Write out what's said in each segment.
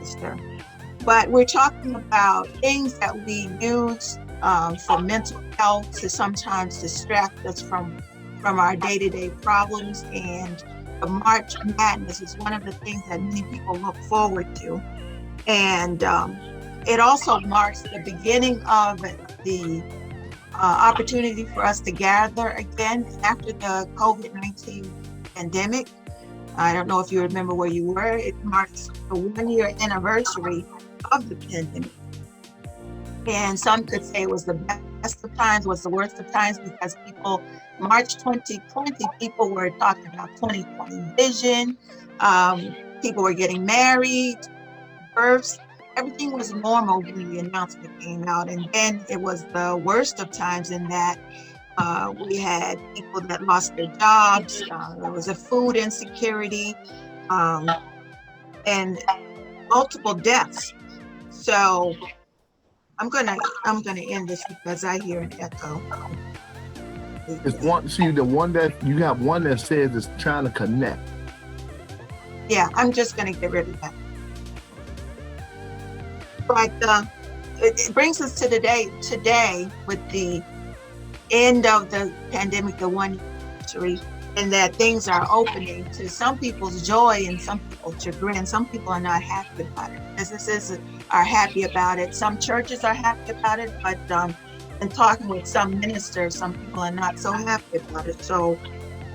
register. But we're talking about things that we use for mental health to sometimes distract us from our day-to-day problems. And the March Madness is one of the things that many people look forward to. And it also marks the beginning of the opportunity for us to gather again after the COVID-19 pandemic. I don't know if you remember where you were. It marks the 1-year anniversary of the pandemic. And some could say it was the best of times, was the worst of times, because March 2020, people were talking about 2020 vision. People were getting married, births. Everything was normal when the announcement came out. And then it was the worst of times in that we had people that lost their jobs. There was a food insecurity and multiple deaths. So I'm gonna end this because I hear an echo. It's one. See, the one that you have one that says it's trying to connect. Yeah, I'm just gonna get rid of that. But it brings us to today with the end of the pandemic, the 1 year anniversary, and that things are opening to some people's joy and some people's chagrin. Some people are not happy about it. Businesses are happy about it. Some churches are happy about it, but in talking with some ministers, some people are not so happy about it. So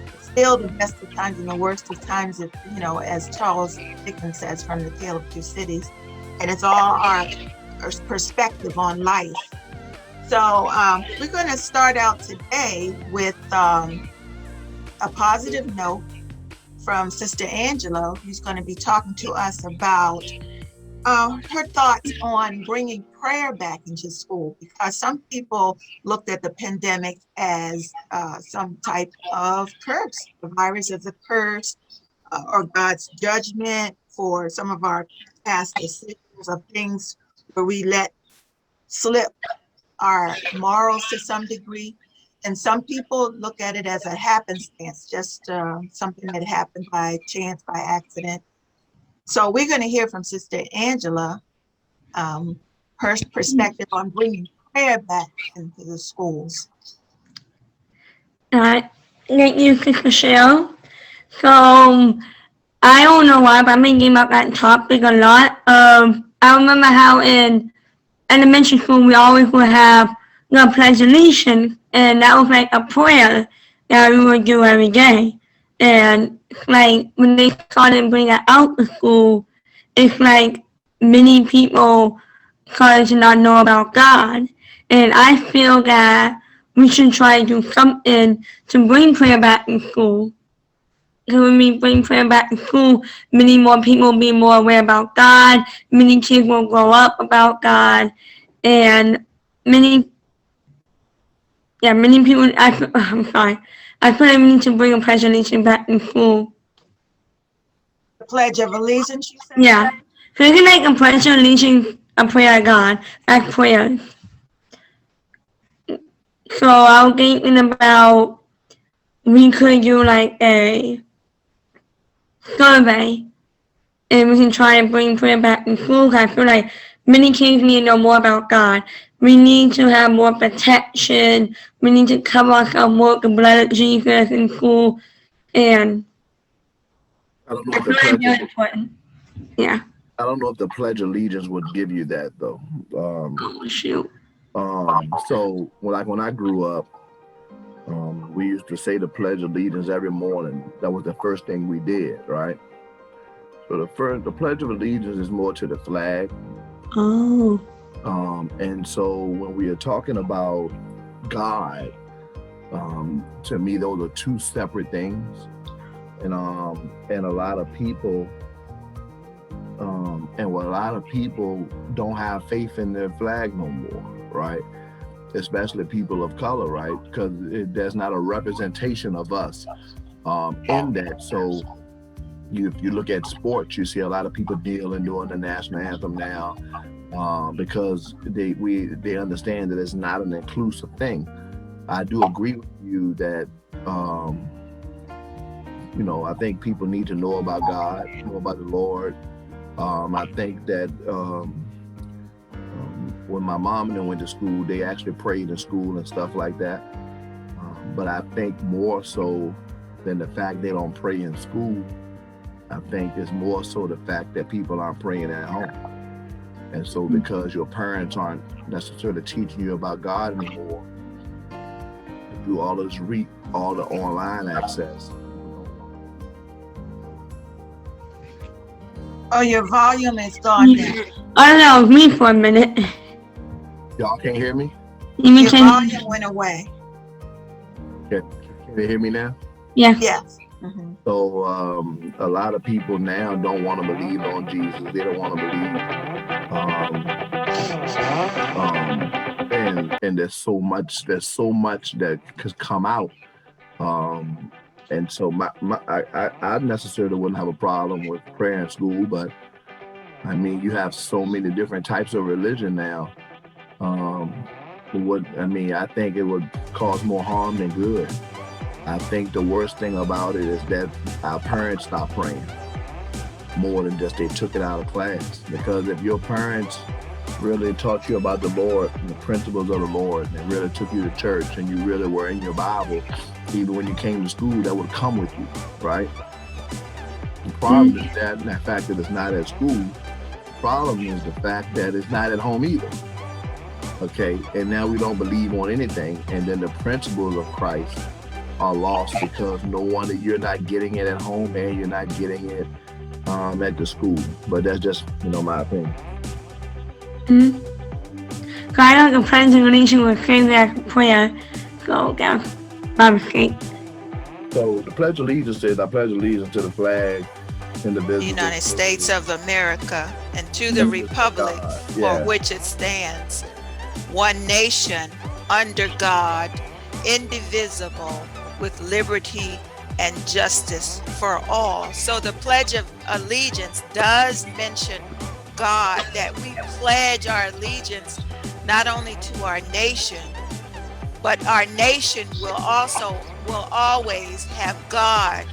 it's still the best of times and the worst of times, as Charles Dickens says, from The Tale of Two Cities. And it's all our perspective on life. So we're going to start out today with a positive note from Sister Angela, who's going to be talking to us about her thoughts on bringing prayer back into school, because some people looked at the pandemic as some type of curse. The virus is a curse or God's judgment for some of our past decisions of things where we let slip our morals to some degree. And some people look at it as a happenstance, just something that happened by chance, by accident. So we're going to hear from Sister Angela, her perspective on bringing prayer back into the schools. Thank you, Sister Michelle. So I don't know why, but I'm thinking about that topic a lot. I remember how in elementary school we always would have the Pledge of Allegiance, and that was like a prayer that we would do every day. And like when they started bringing that out to school, it's like many people started to not know about God. And I feel that we should try to do something to bring prayer back in school. So when we bring prayer back to school, many more people will be more aware about God. Many kids will grow up about God, and many people. I'm sorry. I feel like we need to bring a Pledge of Allegiance back in school. The Pledge of Allegiance, you said? Yeah. So you can make a Pledge of Allegiance a prayer to God. That's prayer. So I was thinking about we could do like a survey, and we can try and bring prayer back in school. I feel like many kids need to know more about God. We need to have more protection. We need to cover ourselves more with the blood of Jesus in school. And I don't know if I feel like that's important. Yeah. I don't know if the Pledge of Allegiance would give you that though. Oh shoot. So when I grew up, we used to say the Pledge of Allegiance every morning. That was the first thing we did, right? So the Pledge of Allegiance is more to the flag. Oh. And so when we are talking about God, to me those are two separate things. And a lot of people don't have faith in their flag no more, right? Especially people of color, right? Because there's not a representation of us in that. So if you look at sports, you see a lot of people kneeling during the national anthem now because they understand that it's not an inclusive thing. I do agree with you that I think people need to know about God, know about the Lord, I think that when my mom and them went to school, they actually prayed in school and stuff like that. But I think more so than the fact they don't pray in school, I think it's more so the fact that people aren't praying at home. And so because your parents aren't necessarily teaching you about God anymore, through all the online access. Oh, your volume is gone down. I don't know, it was me for a minute. Y'all can't hear me? Your volume went away. Can they hear me now? Yeah. Yes. Mm-hmm. So a lot of people now don't want to believe on Jesus. They don't want to believe. And there's so much that has come out. And so I necessarily wouldn't have a problem with prayer in school, but I mean, you have so many different types of religion now. I think it would cause more harm than good. I think the worst thing about it is that our parents stopped praying more than just they took it out of class. Because if your parents really taught you about the Lord and the principles of the Lord and really took you to church and you really were in your Bible, even when you came to school, that would come with you, right? The problem is that, and the fact that it's not at school. The problem is the fact that it's not at home either. Okay, and now we don't believe on anything, and then the principles of Christ are lost because you're not getting it at home and you're not getting it at the school. But that's just my opinion. I know the Pledge of Allegiance will say that prayer. So down by mistake. So the Pledge of Allegiance says, "I pledge allegiance to the flag and the United States of America and to the republic for which it stands, one nation under God, indivisible, with liberty and justice for all." So the Pledge of Allegiance does mention God, that we pledge our allegiance not only to our nation, but our nation will always have God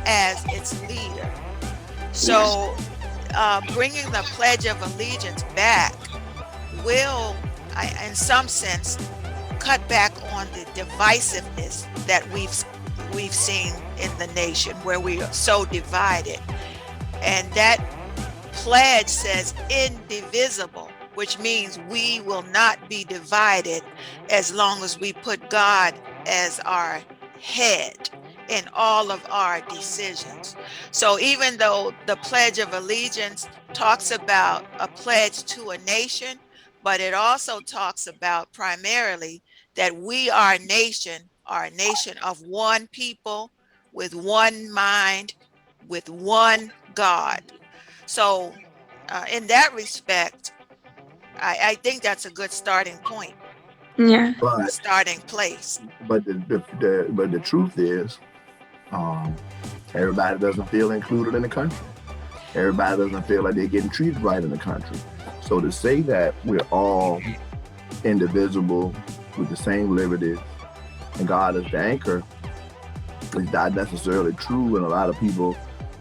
as its leader. So bringing the Pledge of Allegiance back will, in some sense, cut back on the divisiveness that we've seen in the nation, where we are so divided. And that pledge says indivisible, which means we will not be divided as long as we put God as our head in all of our decisions. So even though the Pledge of Allegiance talks about a pledge to a nation, but it also talks about primarily that we are a nation of one people, with one mind, with one God. So in that respect, I think that's a good starting point. Yeah. Starting place. But the truth is, everybody doesn't feel included in the country. Everybody doesn't feel like they're getting treated right in the country. So to say that we're all indivisible with the same liberties and God is the anchor is not necessarily true, and a lot of people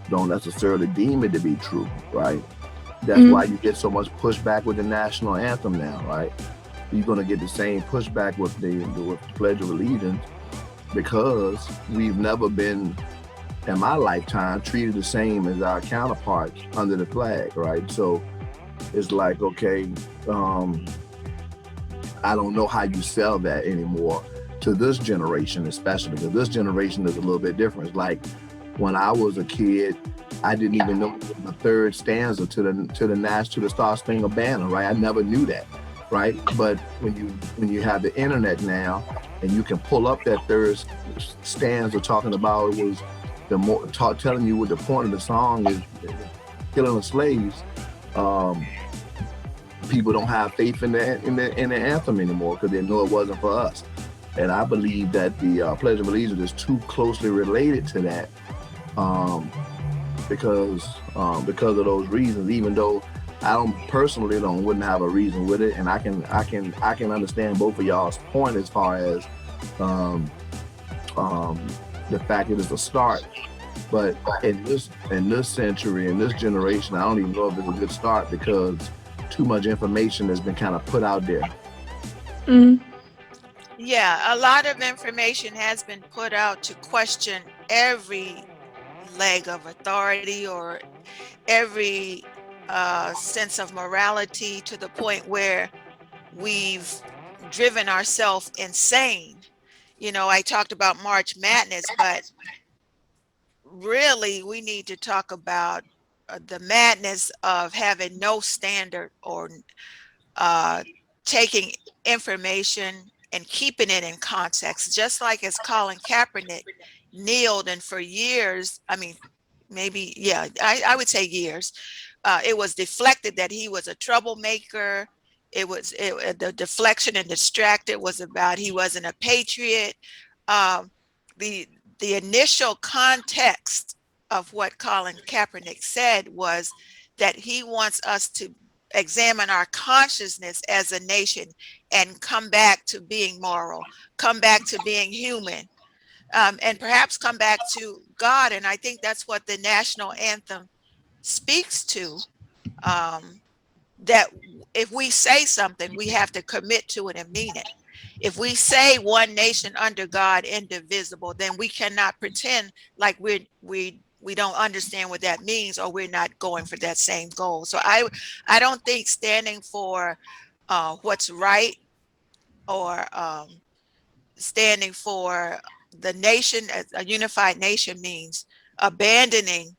don't necessarily deem it to be true, right? That's why you get so much pushback with the national anthem now, right? You're going to get the same pushback with the Pledge of Allegiance, because we've never been, in my lifetime, treated the same as our counterparts under the flag, right? So it's like, okay, I don't know how you sell that anymore to this generation, especially because this generation is a little bit different. It's like when I was a kid, I didn't even know the third stanza to the Star Spangled Banner, right? I never knew that, right? But when you have the internet now, and you can pull up that third stanza talking about it was telling you what the point of the song is, killing the slaves. People don't have faith in the anthem anymore because they know it wasn't for us. And I believe that the Pledge of Allegiance is too closely related to that, because of those reasons. Even though I wouldn't have a reason with it, and I can understand both of y'all's point as far as the fact that it's a start, But in this century, in this generation, I don't even know if it's a good start because too much information has been kind of put out there. Yeah, a lot of information has been put out to question every leg of authority or every sense of morality, to the point where we've driven ourselves insane. I talked about March Madness, but really we need to talk about the madness of having no standard, or taking information and keeping it in context, just like as Colin Kaepernick kneeled, and for years, I mean, maybe, yeah, I would say years, it was deflected that he was a troublemaker. The deflection and distracted was about he wasn't a patriot. Um, the the initial context of what Colin Kaepernick said was that he wants us to examine our consciousness as a nation and come back to being moral, come back to being human, and perhaps come back to God. And I think that's what the national anthem speaks to, that if we say something, we have to commit to it and mean it. If we say one nation under God, indivisible, then we cannot pretend like we don't understand what that means, or we're not going for that same goal. So I don't think standing for what's right, or standing for the nation, a unified nation, means abandoning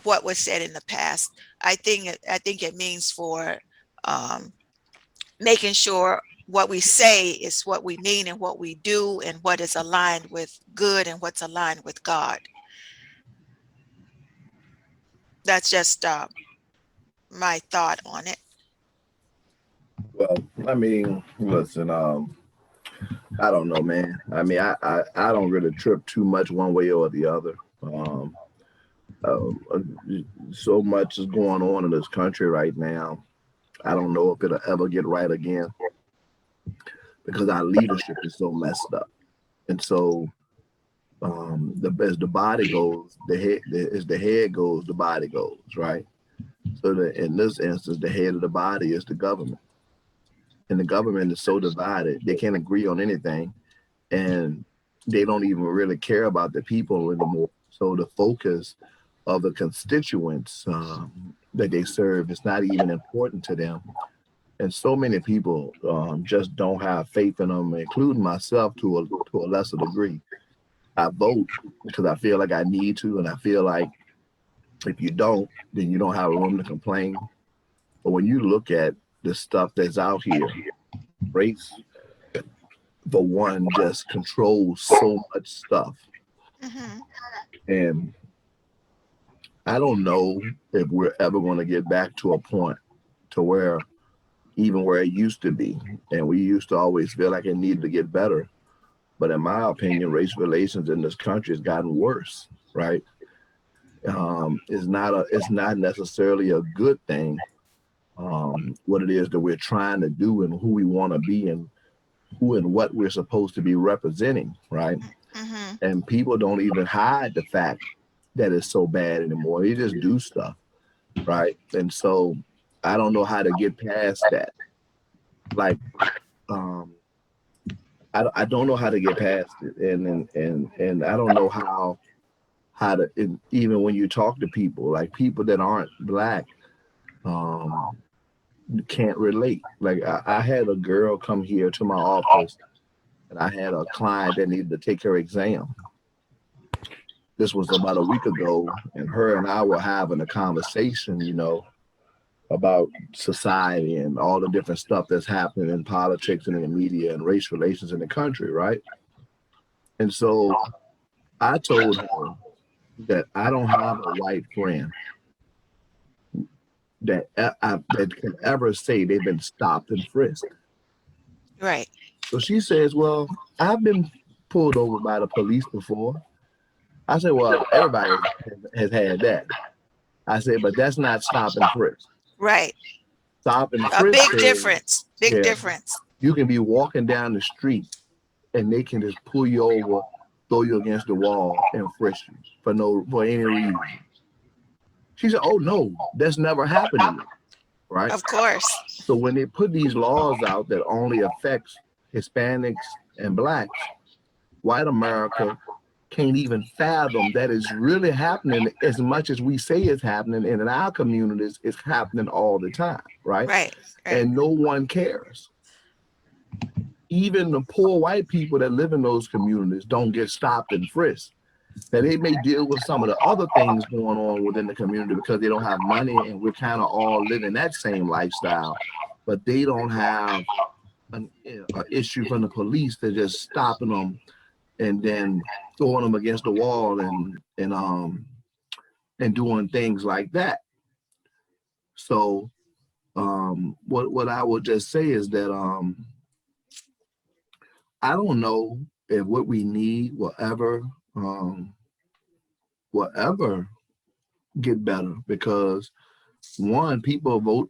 what was said in the past. I think it means for making sure what we say is what we mean, and what we do, and what is aligned with good, and what's aligned with God. That's just my thought on it. Well, I mean, listen, I don't know, man. I mean, I don't really trip too much one way or the other. So much is going on in this country right now. I don't know if it'll ever get right again because our leadership is so messed up. And so, as the body goes, as the head goes, the body goes, right? So in this instance, the head of the body is the government, and the government is so divided they can't agree on anything, and they don't even really care about the people anymore. So the focus of the constituents that they serve is not even important to them. And so many people just don't have faith in them, including myself to a lesser degree. I vote because I feel like I need to, and I feel like if you don't, then you don't have room to complain. But when you look at the stuff that's out here, race, for one, just controls so much stuff. Mm-hmm. And I don't know if we're ever going to get back to a point to where even where it used to be, and we used to always feel like it needed to get better. But in my opinion, race relations in this country has gotten worse, right? It's not necessarily a good thing. What it is that we're trying to do and who we want to be and who and what we're supposed to be representing, right? Mm-hmm. And people don't even hide the fact that it's so bad anymore. They just do stuff, right? And so I don't know how to get past that. Like, I don't know how to get past it, and I don't know how to, even when you talk to people, like people that aren't black, can't relate. Like I had a girl come here to my office, and I had a client that needed to take her exam. This was about a week ago, and her and I were having a conversation, about society and all the different stuff that's happening in politics and in the media and race relations in the country, right? And so I told her that I don't have a white friend that can ever say they've been stopped and frisked. Right. So she says, well, I've been pulled over by the police before. I said, well, everybody has had that. I said, but that's not stop and frisk. Right. Stop and A frisk. big difference. Big difference. You can be walking down the street and they can just pull you over throw you against the wall and frisk you for any reason. She said, "Oh no, that's never happened to me." Right? Of course. So when they put these laws out that only affects Hispanics and blacks, white America can't even fathom that it's really happening as much as we say it's happening. And in our communities, it's happening all the time, right? Right. And no one cares. Even the poor white people that live in those communities don't get stopped and frisked. Now they may deal with some of the other things going on within the community because they don't have money and we're kind of all living that same lifestyle, but they don't have an issue from the police that just stopping them and then throwing them against the wall and doing things like that. So what I would just say is that I don't know if what we need will ever get better, because one, people vote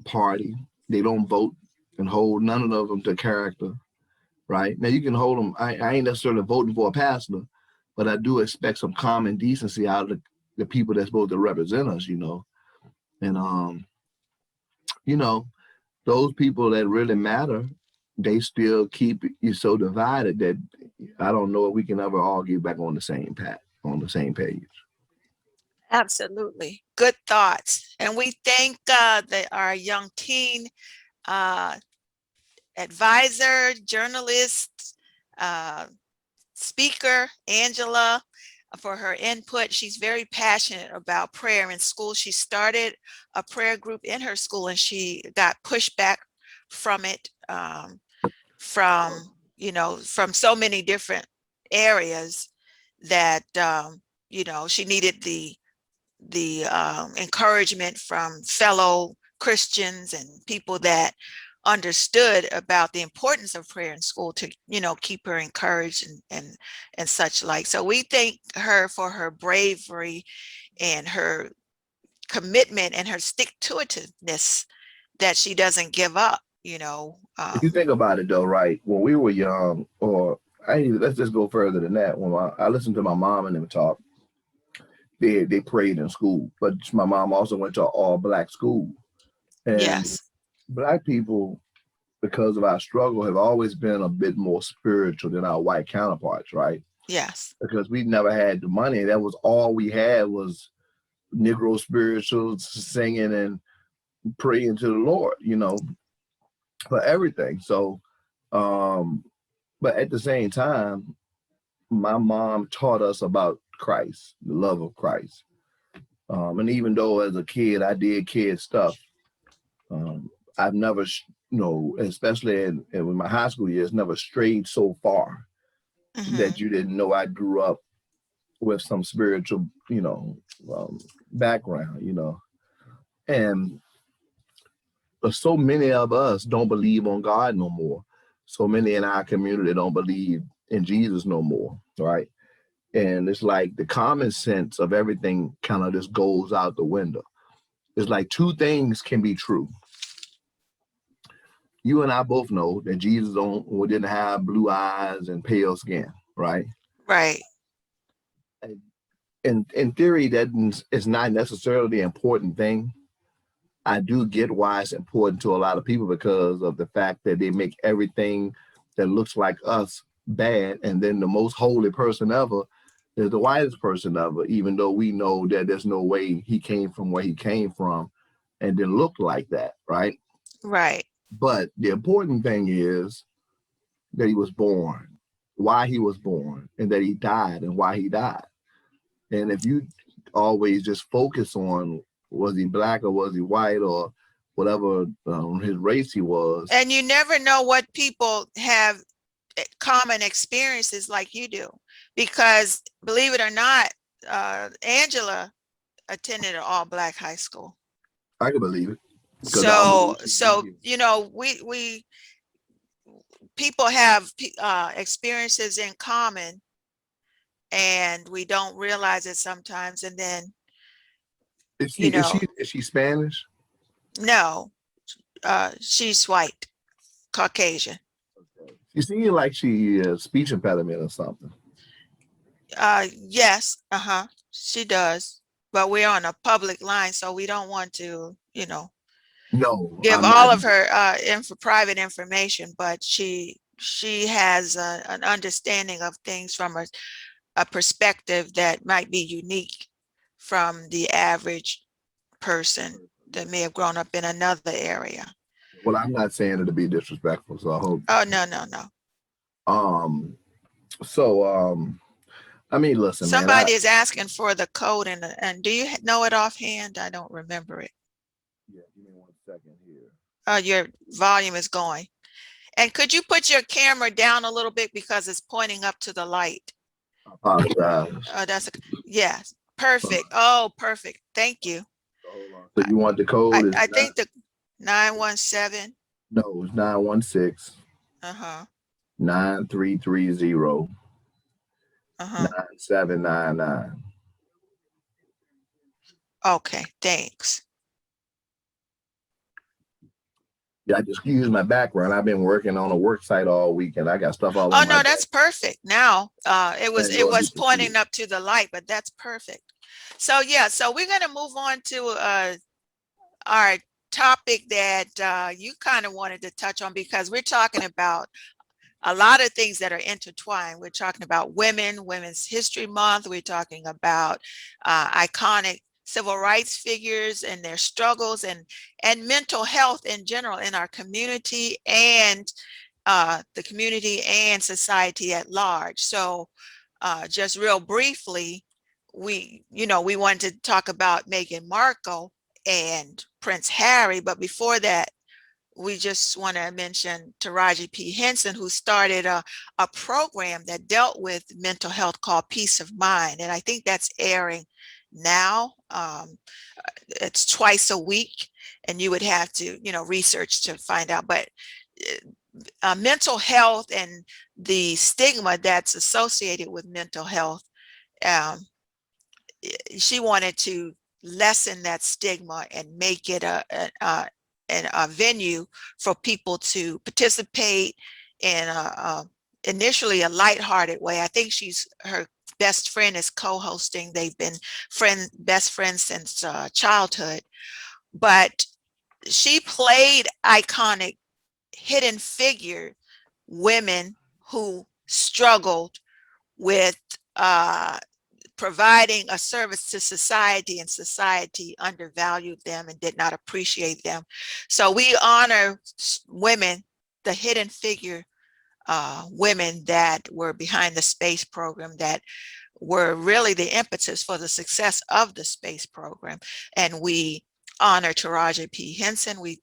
party, they don't vote and hold none of them to character. Right now, you can hold them. I ain't necessarily voting for a pastor, but I do expect some common decency out of the people that's supposed to represent us, and those people that really matter, they still keep you so divided that I don't know if we can ever all get back on the same path, on the same page. Absolutely. Good thoughts. And we thank our young teen advisor, journalist, speaker, Angela, for her input. She's very passionate about prayer in school. She started a prayer group in her school and she got pushback from it, from so many different areas that, she needed the encouragement from fellow Christians and people that understood about the importance of prayer in school to, keep her encouraged and such like. So we thank her for her bravery and her commitment and her stick-to-itiveness, that she doesn't give up, If you think about it though, right, when we were young, let's just go further than that. When I listened to my mom and them talk, they prayed in school, but my mom also went to an all-black school. And yes, black people, because of our struggle, have always been a bit more spiritual than our white counterparts, right? yes, Because we never had the money. That was all we had, was Negro spirituals, singing and praying to the Lord, for everything. So, but at the same time, my mom taught us about Christ, the love of Christ. And even though as a kid I did kid stuff, I've never, especially in my high school years, never strayed so far that you didn't know I grew up with some spiritual, background, and so many of us don't believe on God no more. So many in our community don't believe in Jesus no more, right? And it's like the common sense of everything kind of just goes out the window. It's like two things can be true. You and I both know that Jesus didn't have blue eyes and pale skin, right? right, In theory, that is not necessarily the important thing. I do get why it's important to a lot of people because of the fact that they make everything that looks like us bad, and then the most holy person ever is the whitest person ever, even though we know that there's no way he came from where he came from and didn't look like that, right? right. But the important thing is that he was born, why he was born, and that he died and why he died. And if you always just focus on was he black or was he white or whatever his race he was. And you never know what people have common experiences like you do, because believe it or not, Angela attended an all-black high school. I can believe it. So we people have experiences in common, and we don't realize it sometimes. And then is she Spanish? No, she's white, Caucasian. You seem like she speech impediment or something. Yes, she does. But we're on a public line, so we don't want to, No, give I'm not. all of her private information, but she has an understanding of things from a perspective that might be unique from the average person that may have grown up in another area. Well, I'm not saying it to be disrespectful, so I hope. Oh, no, no, no. Um. So, I mean, listen, man. Somebody is asking for the code, and do you know it offhand? I don't remember it. Yeah, give me 1 second here. Your volume is going. And could you put your camera down a little bit because it's pointing up to the light? I apologize. Yes, perfect. Oh, perfect. Thank you. Hold on. So you want the code? I think the 917. No, it's 916 9330 9799. Okay, thanks. Yeah, I just use my background. I've been working on a work site all week, and I got stuff all on Oh my no, that's perfect. Now, it was pointing up to the light, but that's perfect. So yeah, so we're going to move on to our topic that you kind of wanted to touch on, because we're talking about a lot of things that are intertwined. We're talking about Women's History Month. We're talking about iconic civil rights figures and their struggles, and mental health in general in our community, and the community and society at large. So just real briefly, we wanted to talk about Meghan Markle and Prince Harry, but before that, we just want to mention Taraji P. Henson, who started a program that dealt with mental health called Peace of Mind. And I think that's airing now. It's twice a week, and you would have to, research to find out. But mental health and the stigma that's associated with mental health, um, she wanted to lessen that stigma and make it a venue for people to participate in initially a lighthearted way. I think her best friend is co-hosting. They've been best friends since childhood, but she played iconic hidden figure women who struggled with providing a service to society, and society undervalued them and did not appreciate them. So we honor women, the hidden figure women that were behind the space program, that were really the impetus for the success of the space program. And we honor Taraji P. Henson. We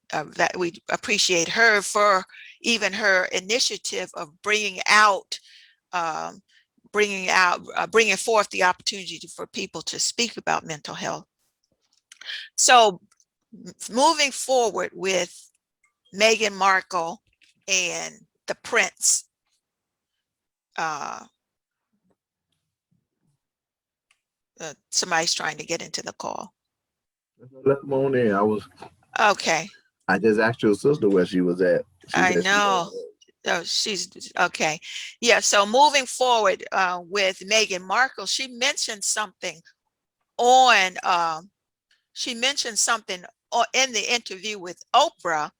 appreciate her for even her initiative of bringing forth the opportunity for people to speak about mental health. So moving forward with Meghan Markle and the Prince. Somebody's trying to get into the call. Let them on in. Okay. I just asked your sister where she was at. I know. Oh, she's okay. Yeah. So moving forward with Meghan Markle, she mentioned something in the interview with Oprah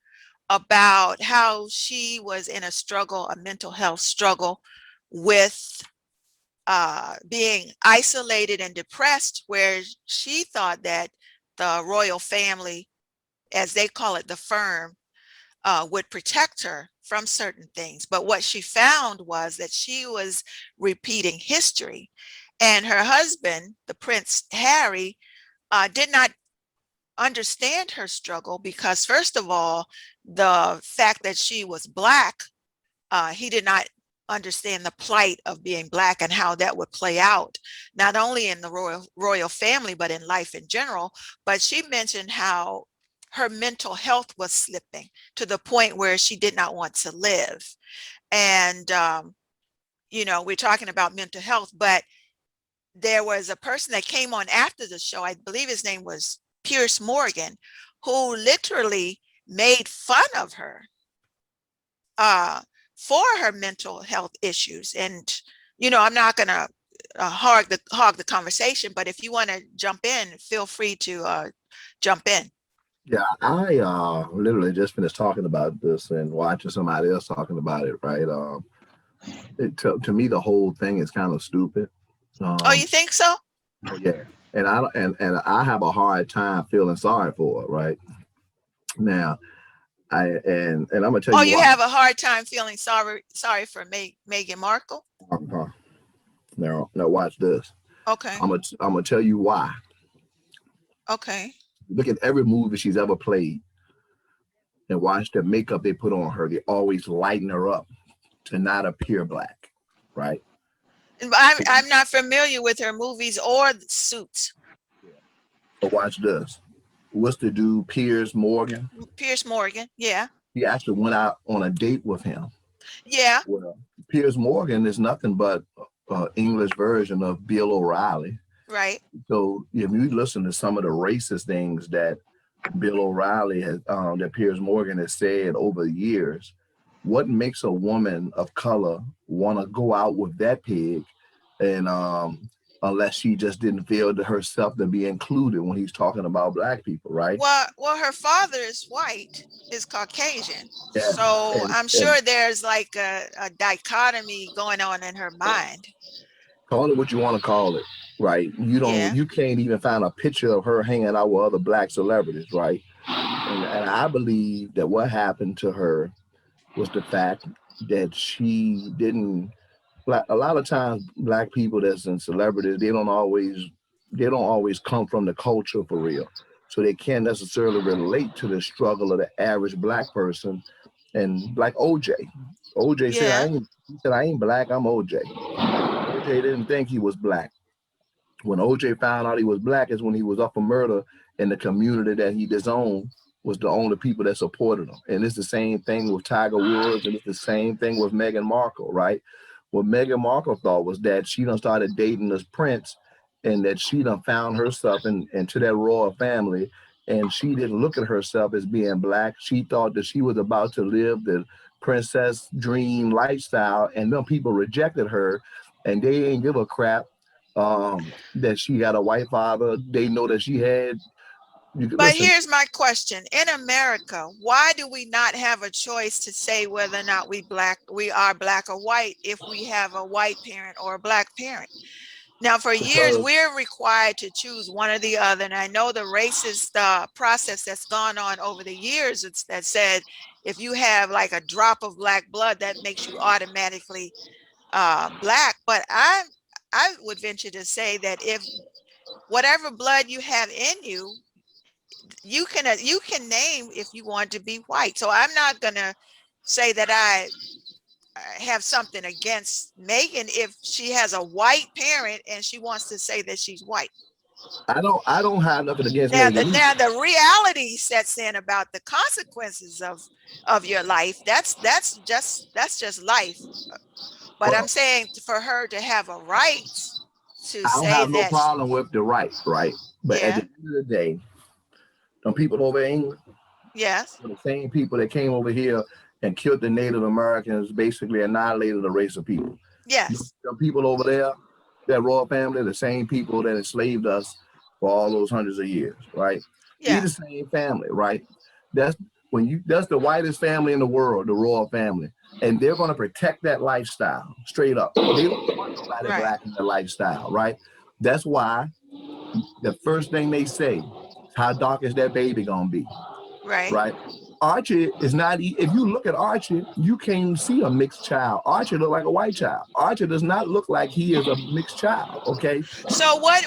about how she was in a mental health struggle with being isolated and depressed, where she thought that the royal family, as they call it, the firm, would protect her from certain things. But what she found was that she was repeating history. And her husband, the Prince Harry, did not understand her struggle because, first of all, the fact that she was Black, he did not understand the plight of being Black and how that would play out, not only in the royal family, but in life in general. But she mentioned how her mental health was slipping to the point where she did not want to live. And, we're talking about mental health, but there was a person that came on after the show, I believe his name was Piers Morgan, who literally made fun of her for her mental health issues. And, I'm not going to hog the conversation, but if you want to jump in, feel free to jump in. Yeah, I literally just finished talking about this and watching somebody else talking about it, right? To me, the whole thing is kind of stupid. Oh, you think so? Oh yeah, and I have a hard time feeling sorry for it, right? Now, and I'm gonna tell Oh, you you why. have a hard time feeling sorry for Meghan Markle? Now, watch this. Okay. I'm gonna tell you why. Okay. Look at every movie she's ever played and watch the makeup they put on her. They always lighten her up to not appear black, right? I'm not familiar with her movies or Suits. Yeah. But watch this. What's the dude, Piers Morgan? Piers Morgan, yeah. He actually went out on a date with him. Yeah. Well, Piers Morgan is nothing but English version of Bill O'Reilly. Right. So if you listen to some of the racist things that Bill O'Reilly has, that Piers Morgan has said over the years, what makes a woman of color want to go out with that pig, and unless she just didn't feel to herself to be included when he's talking about black people, right? Well, her father is white, is Caucasian. Yeah, So and, I'm and sure there's like a dichotomy going on in her mind. call it what you want to call it, right? Yeah. You can't even find a picture of her hanging out with other black celebrities, right? And I believe that what happened to her was the fact that she didn't. Like a lot of times, black people that's in celebrities, they don't always come from the culture for real, so they can't necessarily relate to the struggle of the average black person. And like OJ said, Yeah. I ain't black, I'm OJ. OJ didn't think he was black. When OJ found out he was black is when he was up for murder, and the community that he disowned was the only people that supported him. And it's the same thing with Tiger Woods, and it's the same thing with Meghan Markle, right? What Meghan Markle thought was that she done started dating this prince, and that she done found herself into that royal family, and she didn't look at herself as being black. She thought that she was about to live the princess dream lifestyle, and then people rejected her, and they ain't give a crap that she had a white father. They know that she had. You could But listen. here's my question. In America, why do we not have a choice to say whether or not we are black or white if we have a white parent or a black parent? Now, for years, Because we're required to choose one or the other. And I know the racist process that's gone on over the years that said if you have like a drop of black blood, that makes you automatically black. But I would venture to say that if whatever blood you have in you, you can name if you want to be white. So I'm not going to say that I have something against Meghan if she has a white parent and she wants to say that she's white. I don't have nothing against Now Megan. the reality sets in about the consequences of your life. That's just life. But I'm Well, saying for her to have a right to I don't say have no that, problem with the right, right? But at the yeah, end of the day, some people over in England, yes, the same people that came over here and killed the Native Americans, basically annihilated a race of people. yes, The people over there, that royal family, the same people that enslaved us for all those hundreds of years, right? They're yeah, the same family, right? That's that's the whitest family in the world, the royal family. And they're going to protect that lifestyle straight up. They don't want nobody right, black in their lifestyle, right? That's why the first thing they say is how dark is that baby gonna be, right. right? Archie is not. If you look at Archie, you can't see a mixed child. Archie look like a white child. Archie does not look like he is a mixed child. Okay. So what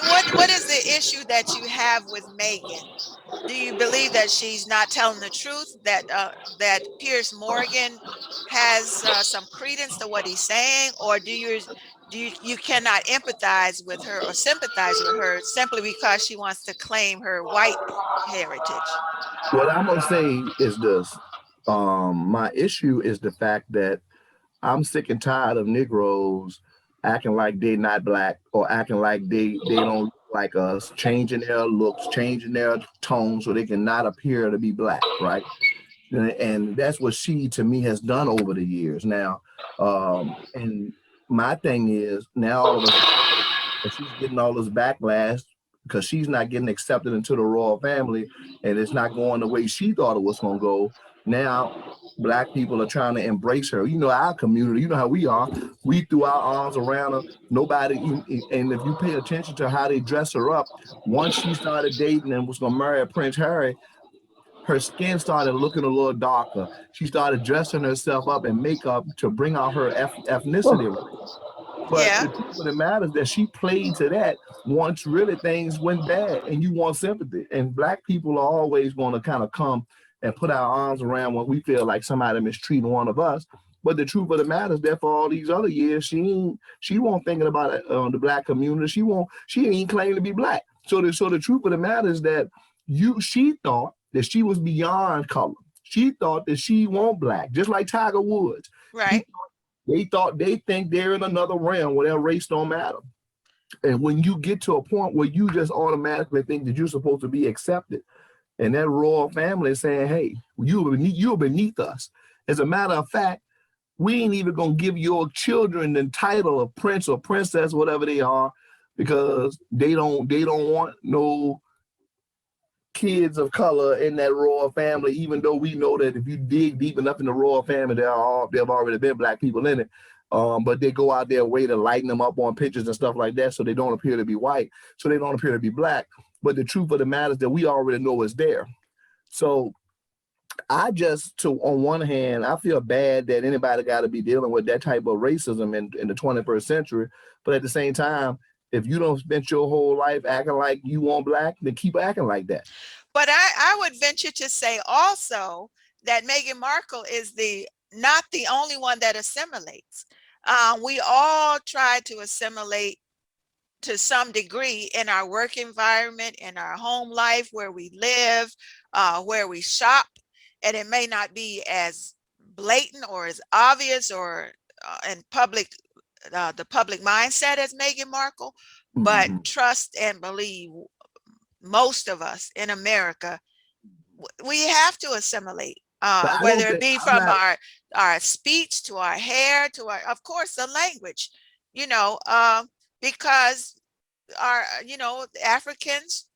is the issue that you have with Meghan? Do you believe that she's not telling the truth? That Piers Morgan has some credence to what he's saying, or you cannot empathize with her or sympathize with her simply because she wants to claim her white heritage? What I'm gonna say is this. My issue is the fact that I'm sick and tired of Negroes acting like they're not black or acting like they don't look like us, changing their looks, changing their tone so they can not appear to be black, right? And that's what she to me has done over the years. Now, and my thing is now all of us. and she's getting all this backlash because she's not getting accepted into the royal family, and it's not going the way she thought it was going to go. Now, black people are trying to embrace her. You know, our community, you know how we are. We threw our arms around her. Nobody, and if you pay attention to how they dress her up, once she started dating and was going to marry Prince Harry, her skin started looking a little darker. She started dressing herself up in makeup to bring out her ethnicity. But Yeah. the truth of the matter is that she played to that once really things went bad and you want sympathy. And black people are always going to kind of come and put our arms around when we feel like somebody mistreating one of us. But the truth of the matter is that for all these other years, she won't thinking about the black community. She ain't claim to be black. So the truth of the matter is that she thought that she was beyond color. She thought that she won't black, just like Tiger Woods. Right. They think they're in another realm where their race don't matter. And when you get to a point where you just automatically think that you're supposed to be accepted, and that royal family is saying, hey, you're beneath us. As a matter of fact, we ain't even gonna give your children the title of prince or princess, whatever they are, because they don't want no kids of color in that royal family, even though we know that if you dig deep enough in the royal family, there have already been black people in it. But they go out their way to lighten them up on pictures and stuff like that, so they don't appear to be white, so they don't appear to be black. But the truth of the matter is that we already know it's there. So on one hand, I feel bad that anybody got to be dealing with that type of racism in the 21st century. But at the same time, if you don't spend your whole life acting like you want black, then keep acting like that. But I would venture to say also that Meghan Markle is not the only one that assimilates. We all try to assimilate to some degree in our work environment, in our home life, where we live, where we shop. And it may not be as blatant or as obvious or in the public mindset as Meghan Markle, but trust and believe, most of us in America, we have to assimilate, whether it be from our speech to our hair to our, of course, the language, because Africans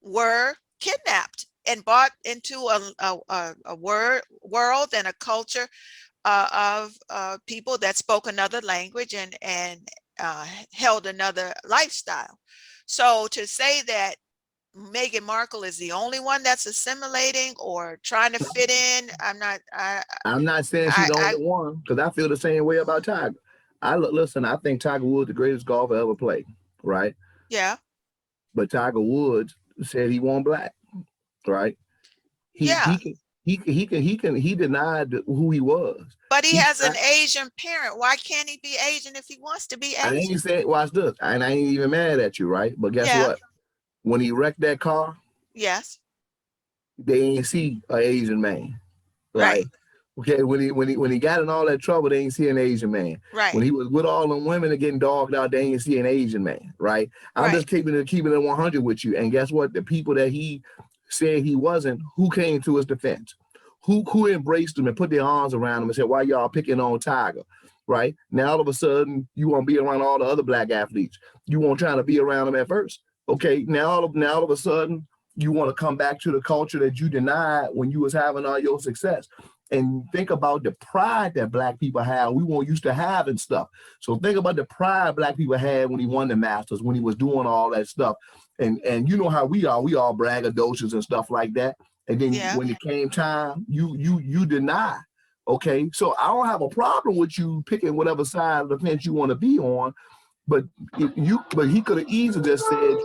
were kidnapped and brought into a world and a culture of people that spoke another language and held another lifestyle. So to say that Meghan Markle is the only one that's assimilating or trying to fit in, I'm not saying she's the only one, because I feel the same way about Tiger. I think Tiger Woods the greatest golfer ever played, right? Yeah. But Tiger Woods said he won black, right? He denied who he was. But he has an Asian parent. Why can't he be Asian if he wants to be Asian? I ain't saying, watch this, and I ain't even mad at you, right? But guess what? When he wrecked that car, yes, they ain't see an Asian man, right? Okay, when he got in all that trouble, they ain't see an Asian man. Right. When he was with all them women and getting dogged out, they ain't see an Asian man. Right. I'm just keeping it 100 with you. And guess what? The people that he said he wasn't, who came to his defense, who embraced him and put their arms around him and said, "Why y'all picking on Tiger?" Right now, all of a sudden, you want to be around all the other black athletes. You won't try to be around them at first. Okay, now all of a sudden, you want to come back to the culture that you denied when you was having all your success. And think about the pride that black people have. We weren't used to having stuff. So think about the pride black people had when he won the Masters, when he was doing all that stuff. And you know how we are. We all braggadocious and stuff like that. And then when it came time, you deny. Okay, so I don't have a problem with you picking whatever side of the fence you want to be on. But he could have easily just said,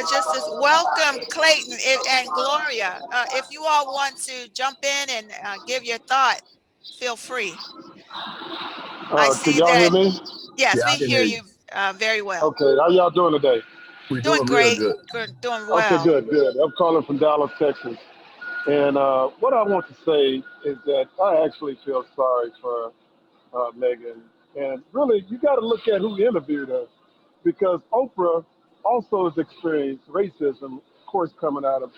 Justice, welcome Clayton and Gloria. If you all want to jump in and give your thought, feel free. I see can y'all hear me? Yes, we hear you very well. Okay, how y'all doing today? We're doing great. Real good. Doing well. Okay, good. I'm calling from Dallas, Texas. And what I want to say is that I actually feel sorry for Meghan. And really, you got to look at who interviewed her, because Oprah also has experienced racism, of course, coming out of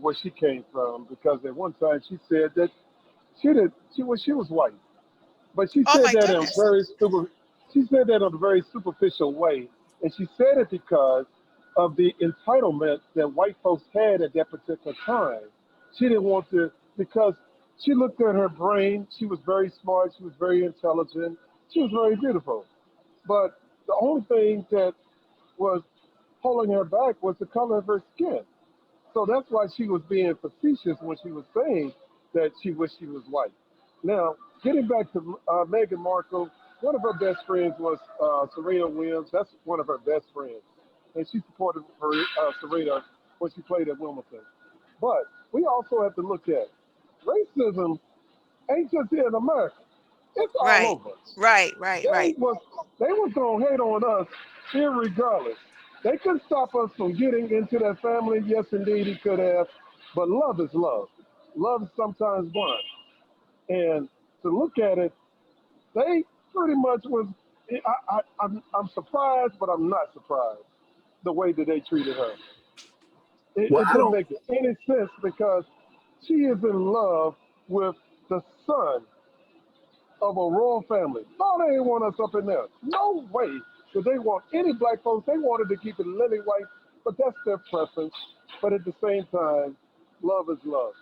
where she came from. Because at one time she said that she was white, but she said that in very She said that in a very superficial way, and she said it because of the entitlement that white folks had at that particular time. She didn't want to because she looked at her brain. She was very smart. She was very intelligent. She was very beautiful. But the only thing that was holding her back was the color of her skin. So that's why she was being facetious when she was saying that she wished she was white. Now, getting back to Meghan Markle, one of her best friends was Serena Williams. That's one of her best friends. And she supported her, Serena when she played at Wimbledon. But we also have to look at racism ain't just here in America. It's all Right. over. Right. Right. They Right. was they was gonna hate on us irregardless. They couldn't stop us from getting into that family. Yes, indeed, he could have. But love is love. Love is sometimes blind. And to look at it, they pretty much was. I'm surprised, but I'm not surprised the way that they treated her. Well, It I didn't don't. make any sense because she is in love with the son of a royal family. No, they didn't want us up in there. No way did they want any black folks. They wanted to keep it lily white, but that's their preference. But at the same time, love is love.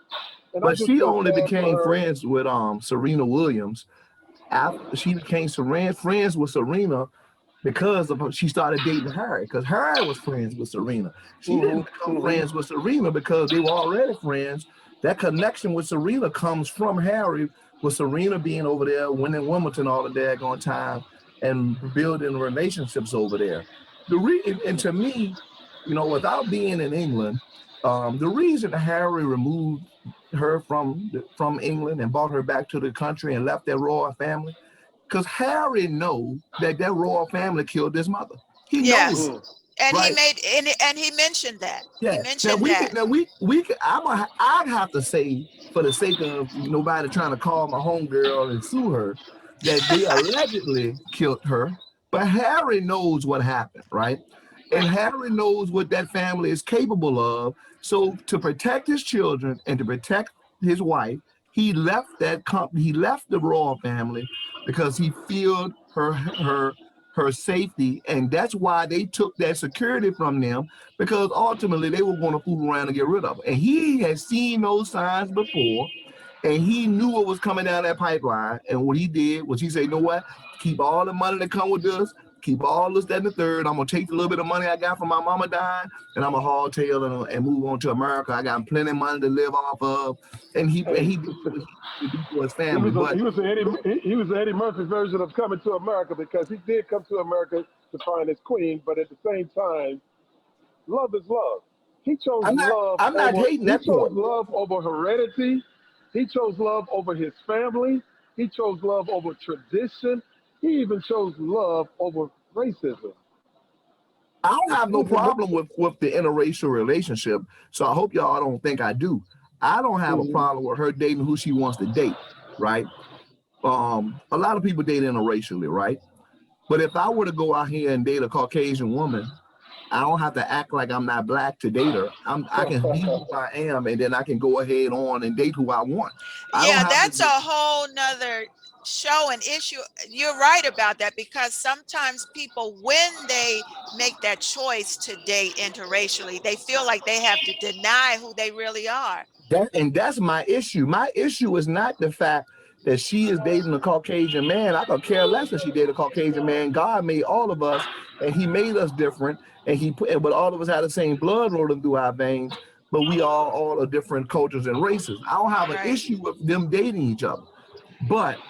And I But just she feel only sad for became her. friends with Serena Williams after she became friends with Serena because of she started dating Harry, because Harry was friends with Serena. She Hmm. didn't become Hmm. friends with Serena because they were already friends. That connection with Serena comes from Harry, with Serena being over there, winning Wimbledon all the daggone time, and building relationships over there. And to me, without being in England, the reason Harry removed her from England and brought her back to the country and left their royal family, because Harry knows that royal family killed his mother. He knows Yes. it, Mm. And he right? made and he mentioned that. He Yeah. Now mentioned we could. that. Now we could. I'd have to say, for the sake of nobody trying to call my homegirl and sue her, that they allegedly killed her. But Harry knows what happened, right? And Right. Harry knows what that family is capable of. So to protect his children and to protect his wife, he left that company. He left the royal family because he feared her safety, and that's why they took that security from them, because ultimately they were going to fool around and get rid of her. And he had seen those signs before, and he knew what was coming down that pipeline. And what he did was he said, you know what? Keep all the money that come with this. Keep all this, that, and the third. I'm gonna take the little bit of money I got from my mama dying, and I'm gonna haul tail and move on to America. I got plenty of money to live off of, and Hey, he did what he needed to do for his he family. was a, But he was the Eddie Murphy version of coming to America because he did come to America to find his queen, but at the same time, love is love. He chose I'm not love I'm not over hating he that chose point. love over heredity. He chose love over his family. He chose love over tradition. He even chose love over racism. I don't have no Listen, problem with the interracial relationship. So I hope y'all don't think I do. I don't have a mhm. problem with her dating who she wants to date, right? A lot of people date interracially, right? But if I were to go out here and date a Caucasian woman, I don't have to act like I'm not black to date her. I can be who I am, and then I can go ahead on and date who I want. I don't Yeah, have that's a to. whole nother show and issue. You're right about that because sometimes people, when they make that choice to date interracially, they feel like they have to deny who they really are. That's my issue. My issue is not the fact that she is dating a Caucasian man. I could care less if she dated a Caucasian man. God made all of us, and He made us different, and but all of us had the same blood rolling through our veins. But we all are different cultures and races. I don't have an Right. issue with them dating each other. But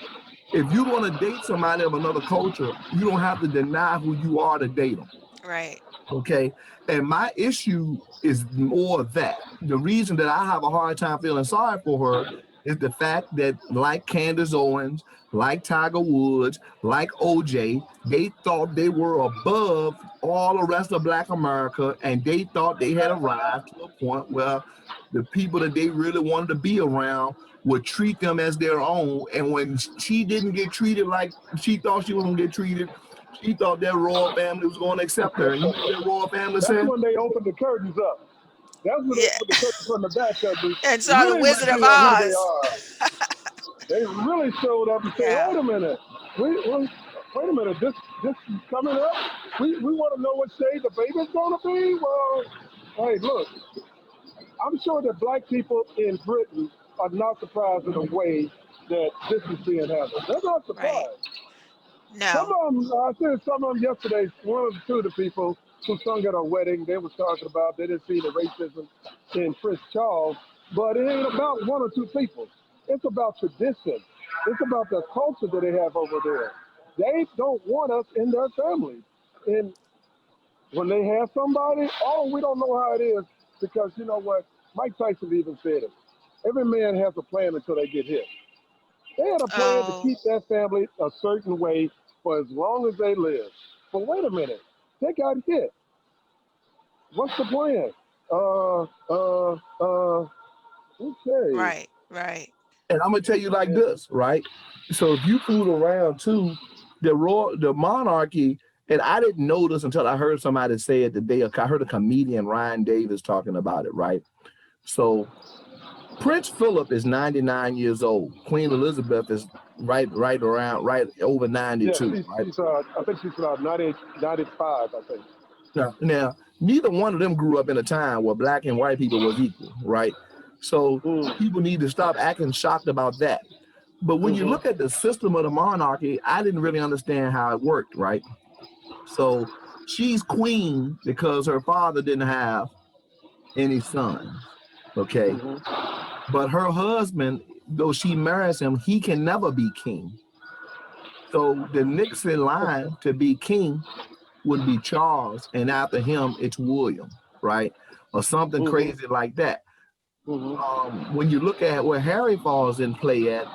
if you're going to date somebody of another culture, you don't have to deny who you are to date them. Right. Okay. And my issue is more of that. The reason that I have a hard time feeling sorry for her is the fact that, like Candace Owens, like Tiger Woods, like OJ, they thought they were above all the rest of Black America, and they thought they had arrived to a point where the people that they really wanted to be around would treat them as their own. And when she didn't get treated like she thought she was going to get treated, she thought that royal family was going to accept her. And you know what that royal family That's said? when they opened the curtains up. That's when they Yeah. opened the curtains from the back up to And saw the really Wizard of reveal who they Oz. are. They really showed up and say, Yeah. wait a minute. We wait a minute, this is coming up. We want to know what shade the baby's gonna be. Well, hey, look, I'm sure that black people in Britain are not surprised in a way that this is being handled. They're not surprised. Right. Some No. of them, I said some of them yesterday. One or two of the people who sung at our wedding, they was talking about they didn't see the racism in Prince Charles, but it ain't about one or two people. It's about tradition. It's about the culture that they have over there. They don't want us in their family. And when they have somebody, oh, we don't know how it is because you know what? Mike Tyson even said it. Every man has a plan until they get hit. They had a plan to Oh, keep that family a certain way for as long as they live. But wait a minute, they got hit. What's the plan? Okay. right, right. And I'm gonna tell you like this, right? So if you fool around too, the monarchy, and I didn't know this until I heard somebody say it today. I heard a comedian, Ryan Davis, talking about it, right? So Prince Philip is 99 years old. Queen Elizabeth is right over Yeah, 92, right? I think she's about 90, 95, I think. Now, neither one of them grew up in a time where black and white people was equal, right? So people need to stop acting shocked about that. But when you look at the system of the monarchy, I didn't really understand how it worked, right? So she's queen because her father didn't have any sons, okay? But her husband, though she marries him, he can never be king. So the next in line to be king would be Charles, and after him, it's William, right? Or something crazy like that. When you look at where Harry falls in play at,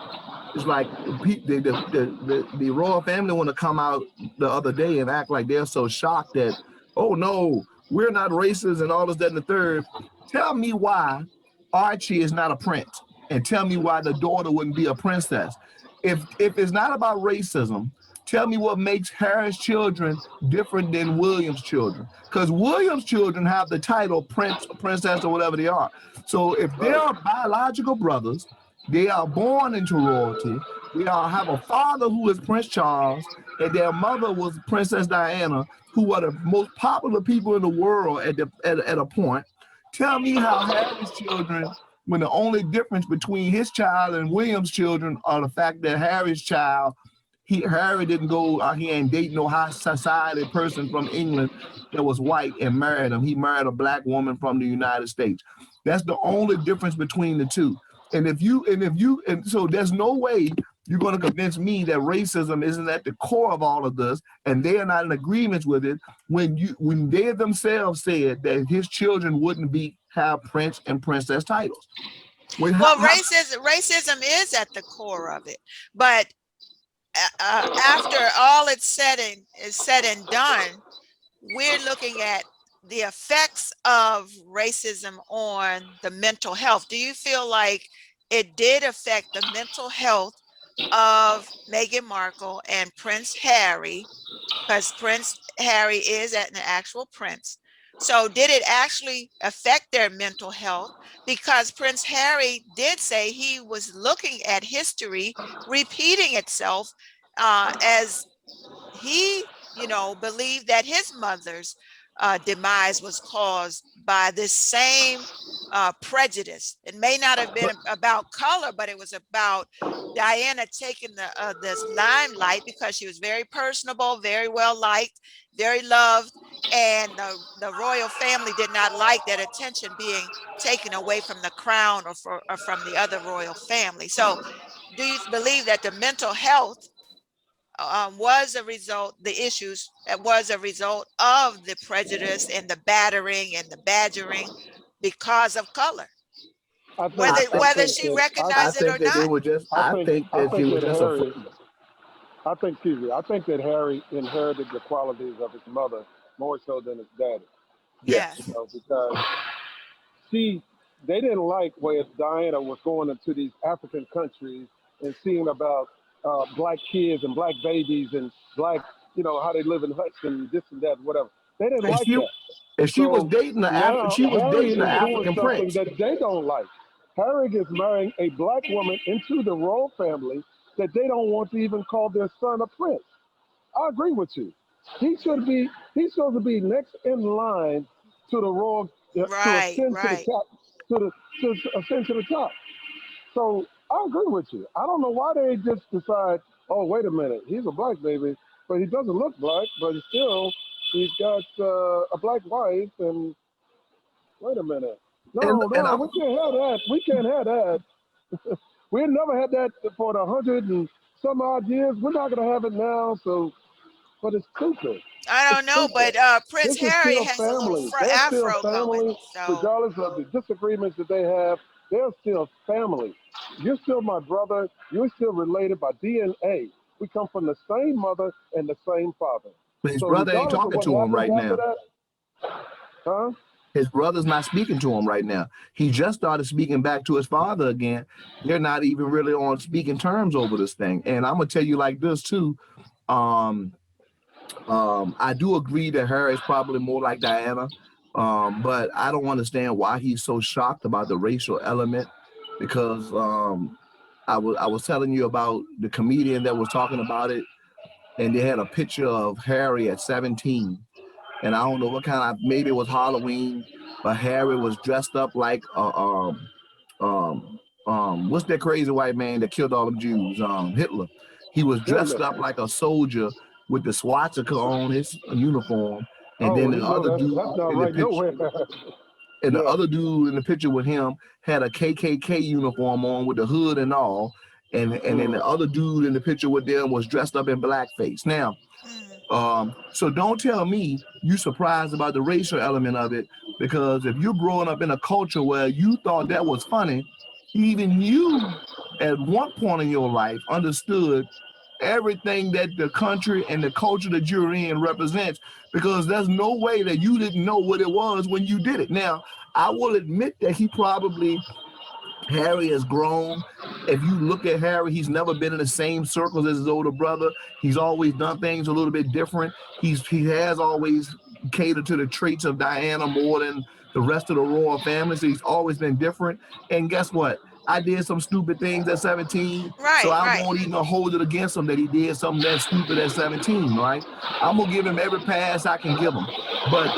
it's like the royal family want to come out the other day and act like they're so shocked that, oh no, we're not racist and all this, that, and the third. Tell me why Archie is not a prince, and tell me why the daughter wouldn't be a princess. If it's not about racism, tell me what makes Harry's children different than William's children. Because William's children have the title prince, princess, or whatever they are. So if they are biological brothers, they are born into royalty. They all have a father who is Prince Charles, and their mother was Princess Diana, who were the most popular people in the world at a point. Tell me how Harry's children, when the only difference between his child and William's children are the fact that Harry's child, Harry didn't go, he ain't dating no high society person from England that was white and married him. He married a black woman from the United States. That's the only difference between the two. And so there's no way you're going to convince me that racism isn't at the core of all of this, and they are not in agreement with it when they themselves said that his children wouldn't have prince and princess titles. Well, racism is at the core of it, but after all is said and done, we're looking at the effects of racism on the mental health. Do you feel like it did affect the mental health of Meghan Markle and Prince Harry? Because Prince Harry is an actual prince. So did it actually affect their mental health? Because Prince Harry did say he was looking at history repeating itself as he, believed that his mother's demise was caused by this same prejudice. It may not have been about color, but it was about Diana taking this limelight because she was very personable, very well liked, very loved, and the royal family did not like that attention being taken away from the crown or from the other royal family. So do you believe that the mental health was a result, the issues was a result of the prejudice and the battering and the badgering because of color, whether she recognized it or not? I think that Harry inherited the qualities of his mother more so than his daddy. Yes. Because they didn't like where Diana was going into these African countries and seeing about black kids and black babies and black, how they live in huts and this and that, whatever. They didn't like that. If she was dating the African prince that they don't like. Harry is marrying a black woman into the royal family that they don't want to even call their son a prince. I agree with you. He should be. He's supposed to be next in line to the royal to Right, ascend to the right. top to ascend to the top. So I agree with you. I don't know why they just decide. Oh, wait a minute. He's a black baby, but he doesn't look black. But still, he's got a black wife. And wait a minute. And No, and no, I'm we can't have that. We can't have that. We never had that for the 100 and some odd years. We're not going to have it now. So, but it's stupid. I It's don't know, stupid. but Prince This is Harry still has a little family. They're still afro going. family, So, regardless of the disagreements that they have. They're still family. You're still my brother. You're still related by DNA. We come from the same mother and the same father. his So brother ain't regardless of talking what to him happens right after now. that, huh? His brother's not speaking to him right now. He just started speaking back to his father again. They're not even really on speaking terms over this thing. And I'm gonna tell you like this too. Um, I do agree that Harry is probably more like Diana, but I don't understand why he's so shocked about the racial element because I was telling you about the comedian that was talking about it, and they had a picture of Harry at 17, and I don't know what kind of maybe it was Halloween, but Harry was dressed up like what's that crazy white man that killed all them Jews? Hitler. He was dressed Hitler. up like a soldier with the swastika on his uniform, and Oh, then well, the you know other dude that's not in the right picture, nowhere. and the Yeah. other dude in the picture with him had a KKK uniform on with the hood and all, and then Mm. the other dude in the picture with them was dressed up in blackface. Now, mm, so don't tell me you surprised about the racial element of it, because if you're growing up in a culture where you thought that was funny, even you at one point in your life understood everything that the country and the culture that you're in represents, because there's no way that you didn't know what it was when you did it. Now, I will admit that he probably Harry has grown. If you look at Harry, he's never been in the same circles as his older brother. He's always done things a little bit different. He has always catered to the traits of Diana more than the rest of the royal family. So he's always been different. And guess what? I did some stupid things at 17, so right, I right. won't even hold it against him that he did something that stupid at 17, right? I'm gonna give him every pass I can give him. But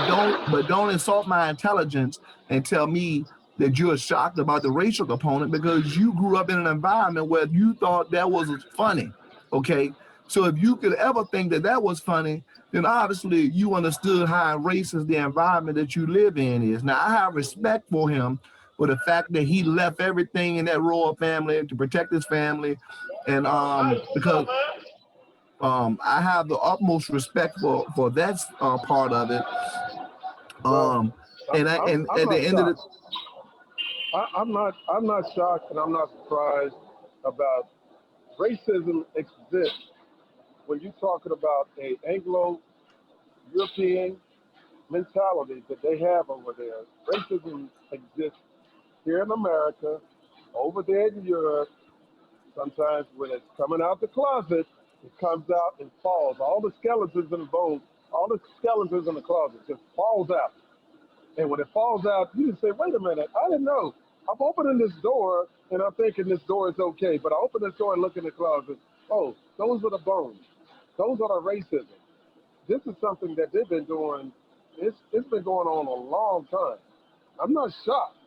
don't insult my intelligence and tell me that you're shocked about the racial component because you grew up in an environment where you thought that was funny. Okay. So if you could ever think that that was funny, then obviously you understood how racist the environment that you live in is. Now, I have respect for him for the fact that he left everything in that royal family to protect his family. And because I have the utmost respect for that part of it. Well, Um, and I, and I'm at not the end of the shocked. I'm not shocked and I'm not surprised about racism exists when you're talking about a Anglo European mentality that they have over there. Racism exists here in America, over there in Europe. Sometimes when it's coming out the closet, it comes out and falls. All the skeletons in the bones, all the skeletons in the closet just falls out. And when it falls out, you just say, wait a minute, I didn't know. I'm opening this door and I'm thinking this door is okay. But I open this door and look in the closet. Oh, those are the bones. Those are the racism. This is something that they've been doing. It's been going on a long time. I'm not shocked.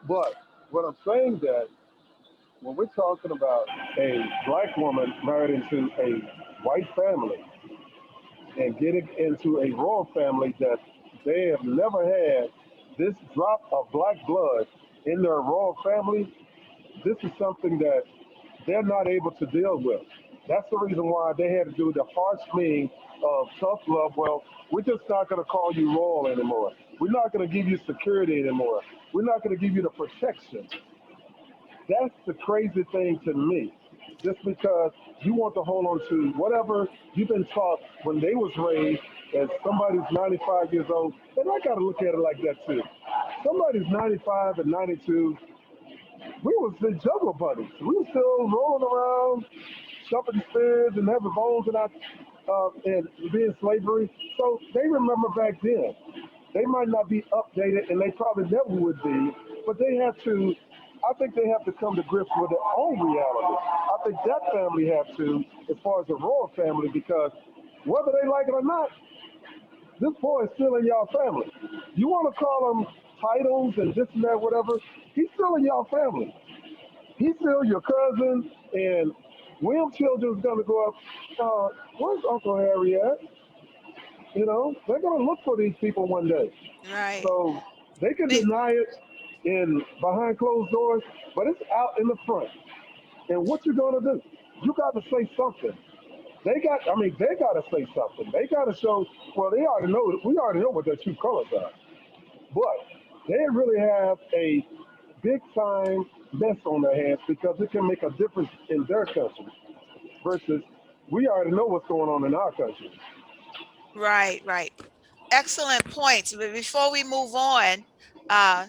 But what I'm saying that when we're talking about a black woman married into a white family and getting into a royal family that they have never had this drop of black blood in their royal family, this is something that they're not able to deal with. That's the reason why they had to do the harsh thing of tough love. Well, we're just not going to call you royal anymore. We're not going to give you security anymore. We're not going to give you the protection. That's the crazy thing to me. Just because you want to hold on to whatever you've been taught when they was raised as somebody's 95 years old, and I got to look at it like that too. Somebody's 95 and 92. We was the jungle buddies. We were still rolling around, shuffling spears and having bones and being slavery. So they remember back then. They might not be updated, and they probably never would be, but they had to I think they have to come to grips with their own reality. I think that family have to, as far as the royal family, because whether they like it or not, this boy is still in y'all family. You want to call him titles and this and that, whatever, he's still in y'all family. He's still your cousin, and Will Children's going to go up. Where's Uncle Harry at? You know, they're going to look for these people one day. Right. So they can deny it in behind closed doors, but it's out in the front. And what you going to do? You got to say something. They got to say something. They got to show. Well, they already know. We already know what their true colors are, but they really have a big time mess on their hands because it can make a difference in their country versus we already know what's going on in our country. Right, right. Excellent points. But before we move on, uh,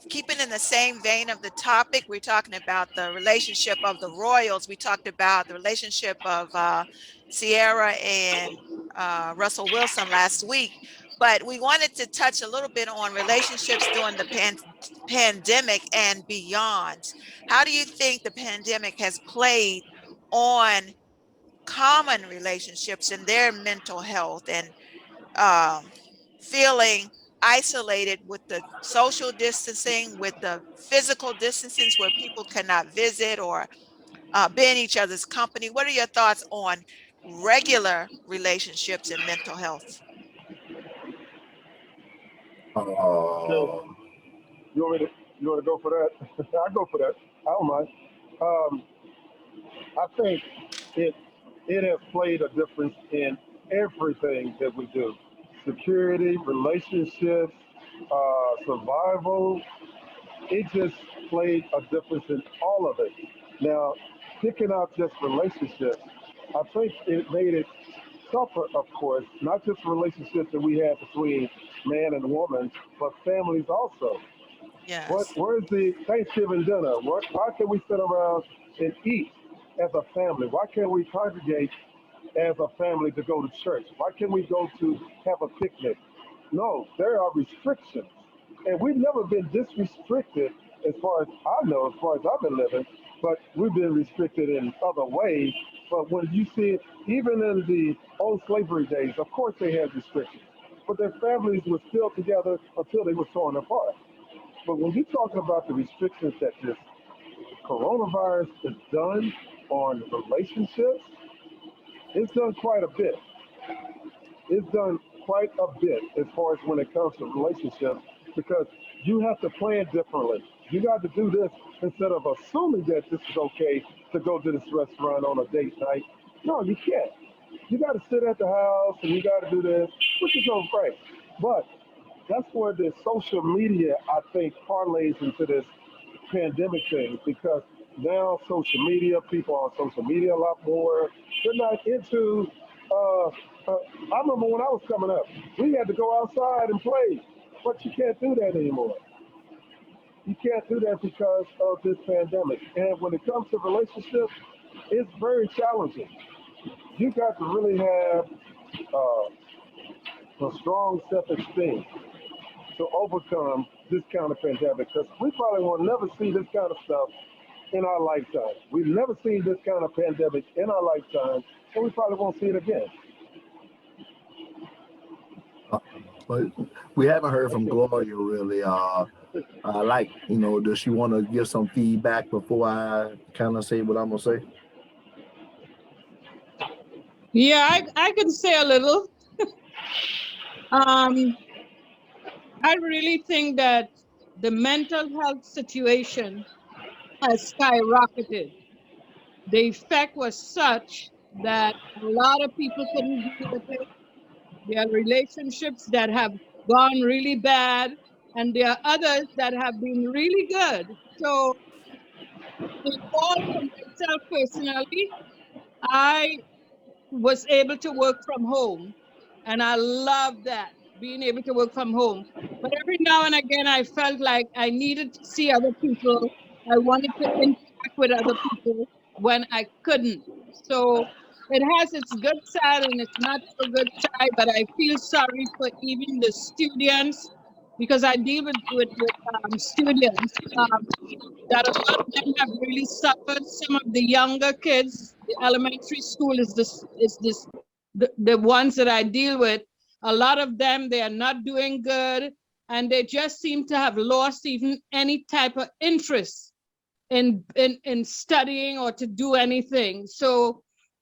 keeping in the same vein of the topic, we're talking about the relationship of the royals. We talked about the relationship of Sierra and Russell Wilson last week, but we wanted to touch a little bit on relationships during the pandemic and beyond. How do you think the pandemic has played on common relationships and their mental health and um, feeling isolated with the social distancing, with the physical distancing where people cannot visit or be in each other's company? What are your thoughts on regular relationships and mental health? Okay, Uh, you want me to you want to go for that? I go for that. I don't mind. Um, I think it it has played a difference in everything that we do. Security, relationships, survival. It just played a difference in all of it. Now, picking out just relationships, I think it made it tougher, of course, not just relationships that we have between man and woman, but families also. Yes. Where's the Thanksgiving dinner? Why can't we sit around and eat as a family? Why can't we congregate as a family to go to church? Why can't we go to have a picnic? No, there are restrictions. And we've never been this restricted as far as I know, as far as I've been living, but we've been restricted in other ways. But when you see it, even in the old slavery days, of course they had restrictions. But their families were still together until they were torn apart. But when you're talking about the restrictions that this coronavirus has done on relationships, it's done quite a bit. It's done quite a bit as far as when it comes to relationships because you have to plan differently. You got to do this instead of assuming that this is okay to go to this restaurant on a date night. No, you can't. You got to sit at the house and you got to do this, which is okay. But that's where the social media, I think, parlays into this pandemic thing because now social media, people are on social media a lot more. They're not into. Uh, I remember when I was coming up, we had to go outside and play, but you can't do that anymore. You can't do that because of this pandemic. And when it comes to relationships, it's very challenging. You got to really have a strong self-esteem to overcome this kind of pandemic because we probably will never see this kind of stuff in our lifetime. We've never seen this kind of pandemic in our lifetime, and we probably won't see it again. but we haven't heard from Gloria really. Like, does she want to give some feedback before I kind of say what I'm gonna say? Yeah, I can say a little. Um, I really think that the mental health situation has skyrocketed. The effect was such that a lot of people couldn't deal with it. There are relationships that have gone really bad, and there are others that have been really good. So, in all for myself personally, I was able to work from home. And I love that, being able to work from home. But every now and again, I felt like I needed to see other people. I wanted to interact with other people when I couldn't. So it has its good side and its not so good side, but I feel sorry for even the students because I deal with students, that a lot of them have really suffered. Some of the younger kids, the elementary school is the ones that I deal with. A lot of them, they are not doing good, and they just seem to have lost even any type of interest in studying or to do anything. So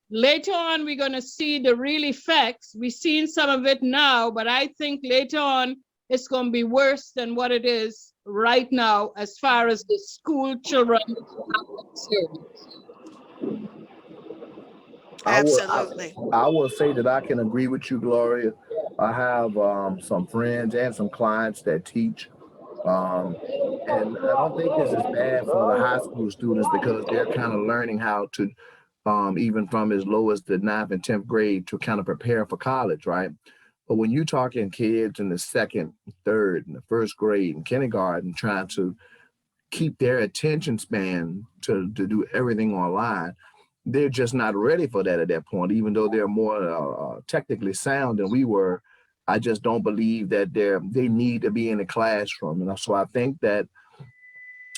later on, we're going to see the real effects. We've seen some of it now, but I think later on it's going to be worse than what it is right now as far as the school children are concerned. Absolutely. I will say that I can agree with you, Gloria. I have some friends and some clients that teach, um, and I don't think this is bad for the high school students because they're kind of learning how to, even from as low as the ninth and 10th grade, to kind of prepare for college, right? But when you're talking kids in the second, third, and the first grade and kindergarten, trying to keep their attention span to do everything online, they're just not ready for that at that point, even though they're more technically sound than we were. I just don't believe that they need to be in the classroom. And so I think that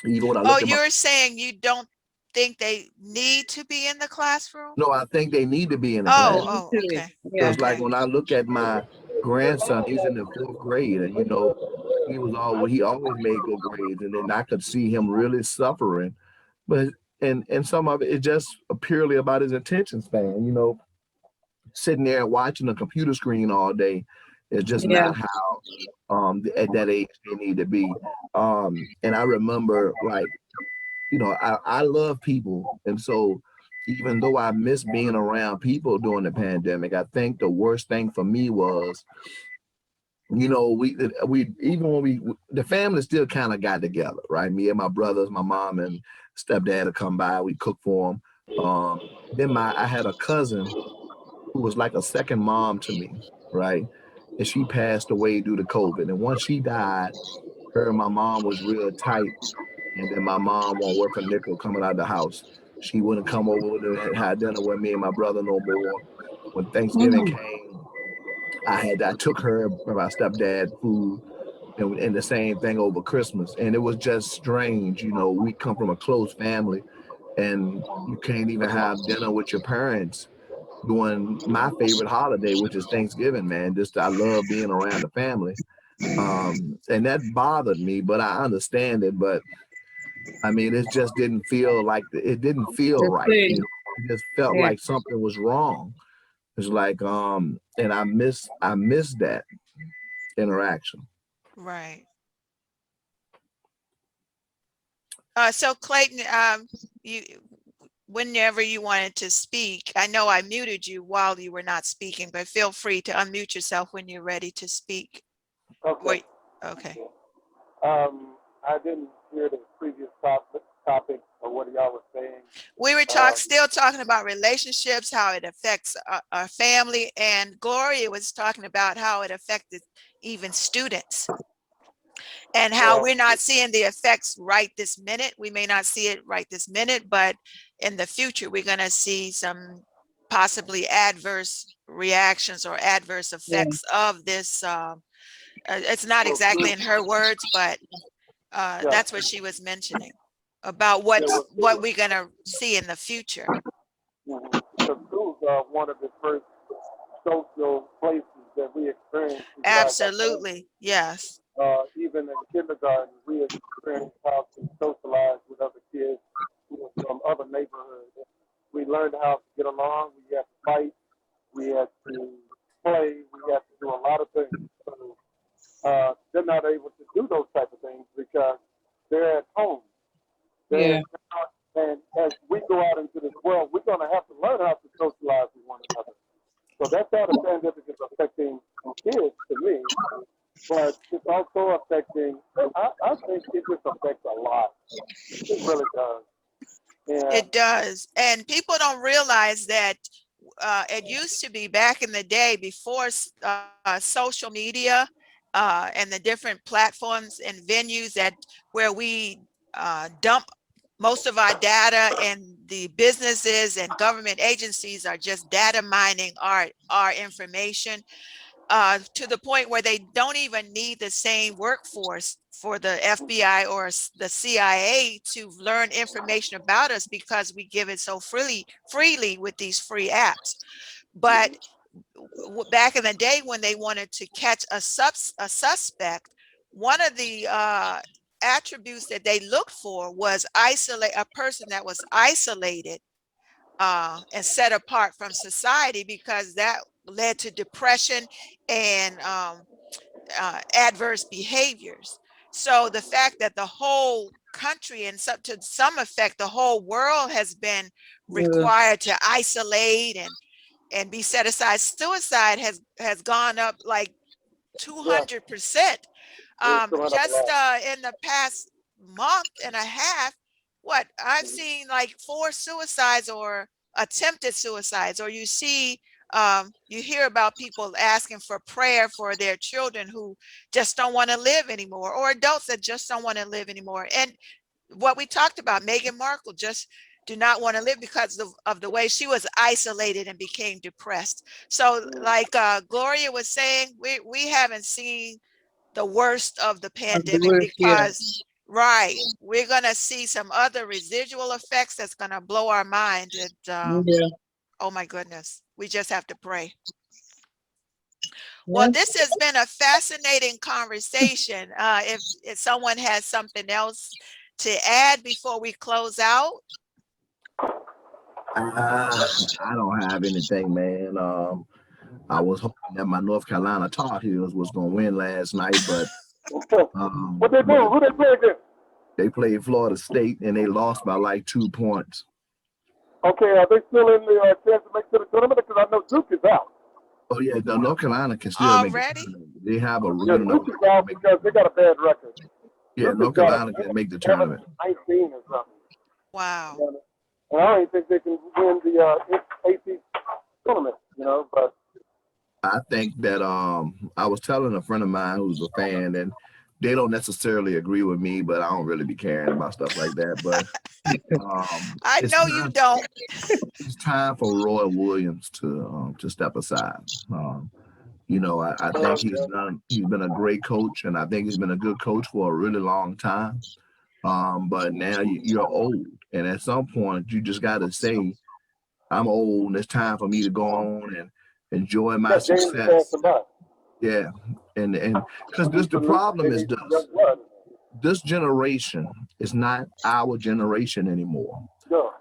even when I Oh, look at my, you're saying you don't think they need to be in the classroom? no, I think they need to be in the Oh, classroom. oh, okay. Yeah. Because like Okay. when I look at my grandson, he's in the fourth grade, and he always made good grades, and then I could see him really suffering. But and some of it is just purely about his attention span. Sitting there watching a computer screen all day is just Yeah. not how at that age they need to be. And I remember, like, I love people, and so even though I miss being around people during the pandemic, I think the worst thing for me was, we even when the family still kind of got together, right? Me and my brothers, my mom and stepdad would come by, we cook for them. Then I had a cousin who was like a second mom to me, right? And she passed away due to COVID. And once she died, her and my mom was real tight. And then my mom won't worth a nickel coming out of the house. She wouldn't come over to have dinner with me and my brother no more. When Thanksgiving Mhm. came, I took her and my stepdad food, and the same thing over Christmas. And it was just strange. We come from a close family, and you can't even have dinner with your parents during my favorite holiday, which is Thanksgiving, man. Just I love being around the family. And that bothered me, but I understand it. But I mean, it just didn't feel like it didn't feel The right. same. It just felt Yeah. like something was wrong. It's like, and I miss that interaction. Right. So Clayton, you, whenever you wanted to speak, I know I muted you while you were not speaking, but feel free to unmute yourself when you're ready to speak. Okay. Wait, okay. I didn't hear the previous topic or what y'all was saying. We were still talking about relationships, how it affects our family, and Gloria was talking about how it affected even students and how we're not seeing the effects right this minute. We may not see it right this minute, but in the future, we're going to see some possibly adverse reactions or adverse Yeah. effects of this. It's not exactly in her words, but Yeah, that's what she was mentioning about yeah, what we're going to see in the future. the schools are one of the first social places that we experience besides our home. Absolutely. Yes. Even in kindergarten, we experienced how to socialize with other kids who were from other neighborhoods. We learned how to get along. We had to fight. We had to play. We had to do a lot of things. So they're not able to do those type of things because they're at home. Yeah. They're and as we go out into this world, we're going to have to learn how to socialize with one another. So that's how the pandemic is affecting kids to me, but it's also affecting, I think it just affects a lot. It really does. And It does. And people don't realize that it used to be back in the day before social media and the different platforms and venues where we dump most of our data, and the businesses and government agencies are just data mining our information. to the point where they don't even need the same workforce for the FBI or the CIA to learn information about us, because we give it so freely with these free apps. But back in the day, when they wanted to catch a suspect, one of the attributes that they looked for was a person that was isolated and set apart from society, because that led to depression and adverse behaviors. So the fact that the whole country, and to some effect the whole world, has been required to isolate and be set aside, suicide has gone up like 200%. Just in the past month and a half, what I've seen like 4 suicides or attempted suicides, or you see, you hear about people asking for prayer for their children who just don't want to live anymore, or adults that just don't want to live anymore. And what we talked about, Meghan Markle just do not want to live because of the way she was isolated and became depressed. So like Gloria was saying, we haven't seen the worst of the pandemic, because right, we're going to see some other residual effects that's going to blow our mind. And oh my goodness, we just have to pray. Well, this has been a fascinating conversation. If someone has something else to add before we close out. I don't have anything, man. I was hoping that my North Carolina Tar Heels was gonna win last night, but what they do? Who they play against? They played Florida State and they lost by like 2 points. Okay, are they still in the chance to make to the tournament? Because I know Duke is out. Oh yeah, the North Carolina can still already make the tournament. They have a good enough Duke is out because they got a bad record. Yeah, North Carolina can make the tournament. 19 or something. Wow. And I don't even think they can win the AC tournament, but I think that I was telling a friend of mine who's a fan, and they don't necessarily agree with me, but I don't really be caring about stuff like that. But I know you don't. It's time for Roy Williams to step aside. I think he's been a great coach, and I think he's been a good coach for a really long time. But now you're old, and at some point you just got to say, I'm old, and it's time for me to go on and enjoy my success. Yeah, and because the problem is this generation is not our generation anymore.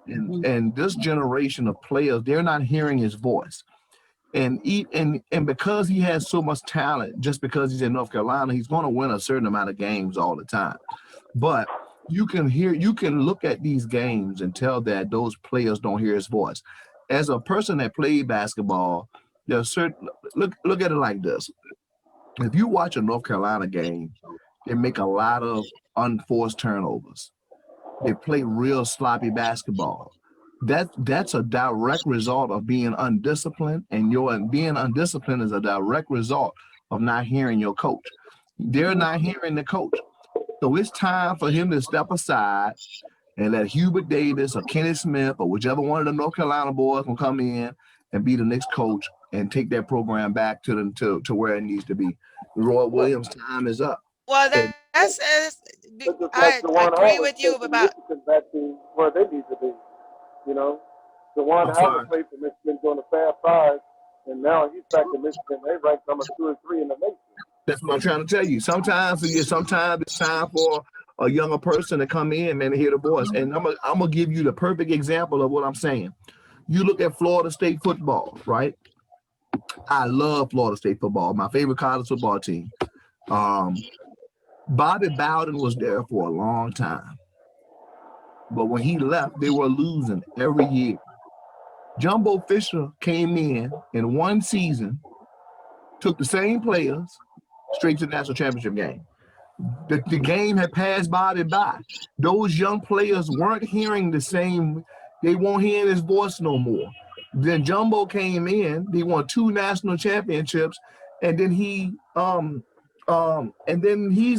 And this generation of players, they're not hearing his voice. And because he has so much talent, just because he's in North Carolina, he's going to win a certain amount of games all the time. But you can look at these games and tell that those players don't hear his voice. As a person that played basketball, there's certain look at it like this. If you watch a North Carolina game, they make a lot of unforced turnovers. They play real sloppy basketball. That's a direct result of being undisciplined, and being undisciplined is a direct result of not hearing your coach. They're not hearing the coach. So it's time for him to step aside and let Hubert Davis or Kenny Smith or whichever one of the North Carolina boys will come in and be the next coach and take that program back to where it needs to be. Roy Williams' time is up. Well, I agree with you about back to where they need to be. DeJuan Howard played for Michigan during the Fab Five, and now he's back in Michigan. They rank number 2 and 3 in the nation. That's what I'm trying to tell you. Sometimes it's time for a younger person to come in, man, and hear the voice. And I'm gonna give you the perfect example of what I'm saying. You look at Florida State football, right? I love Florida State football. My favorite college football team. Bobby Bowden was there for a long time. But when he left, they were losing every year. Jumbo Fisher came in one season, took the same players straight to the national championship game. The game had passed Bobby by. Those young players weren't hearing the same. They won't hear his voice no more. Then Jumbo came in. He won 2 national championships, and then he's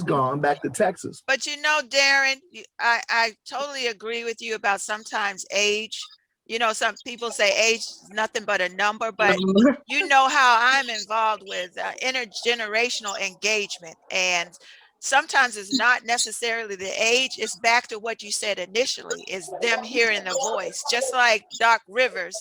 gone back to Texas. But Darren, I totally agree with you about sometimes age you know, some people say age is nothing but a number, but you know how I'm involved with intergenerational engagement. And sometimes it's not necessarily the age, it's back to what you said initially, is them hearing the voice. Just like Doc Rivers,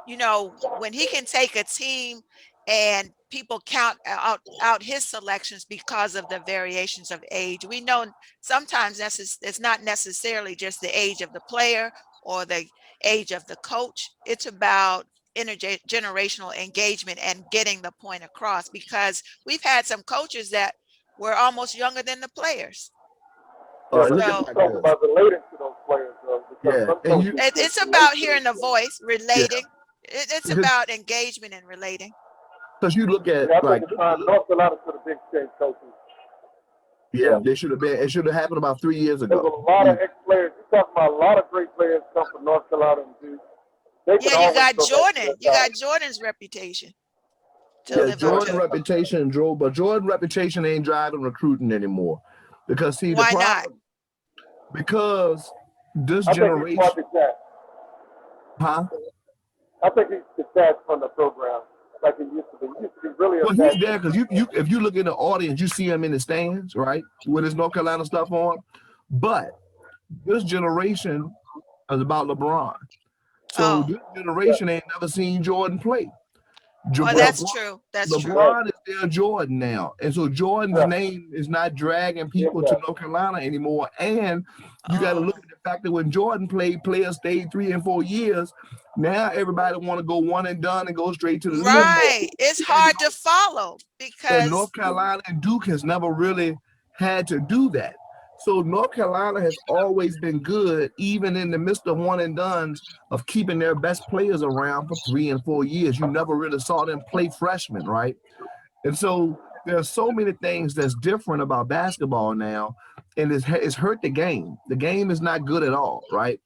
you know, when he can take a team and people count out his selections because of the variations of age. We know sometimes it's not necessarily just the age of the player or the age of the coach. It's about intergenerational engagement and getting the point across, because we've had some coaches that were almost younger than the players. Look at talk about relating to those players, though, because it's about hearing the voice, relating. It's about engagement and relating. Because you look at I think it's time North Carolina to the Big Ten coaches. Yeah, they should have been. It should have happened about 3 years ago. There's a lot of ex-players. You're talking about a lot of great players come from North Carolina and Duke. Yeah, you got Jordan. You got Jordan's reputation. Yeah, Jordan's reputation drove, but Jordan's reputation ain't driving recruiting anymore. Because see, why the problem, not? Because this generation, I think he's detached from the program like he used to be. He used to be really. Well, he's there because you if you look in the audience, you see him in the stands, right, with his North Carolina stuff on. But this generation is about LeBron. So this generation ain't never seen Jordan play. That's true. That's true. LeBron is their Jordan now. And so Jordan's name is not dragging people to North Carolina anymore. And you got to look at the fact that when Jordan played, players stayed 3 and 4 years. Now everybody want to go one and done and go straight to the league. Right. It's hard to follow because North Carolina and Duke has never really had to do that. So North Carolina has always been good, even in the midst of one and dones, of keeping their best players around for 3 and 4 years. You never really saw them play freshmen, right? And so there's so many things that's different about basketball now, and it's hurt the game. The game is not good at all, right?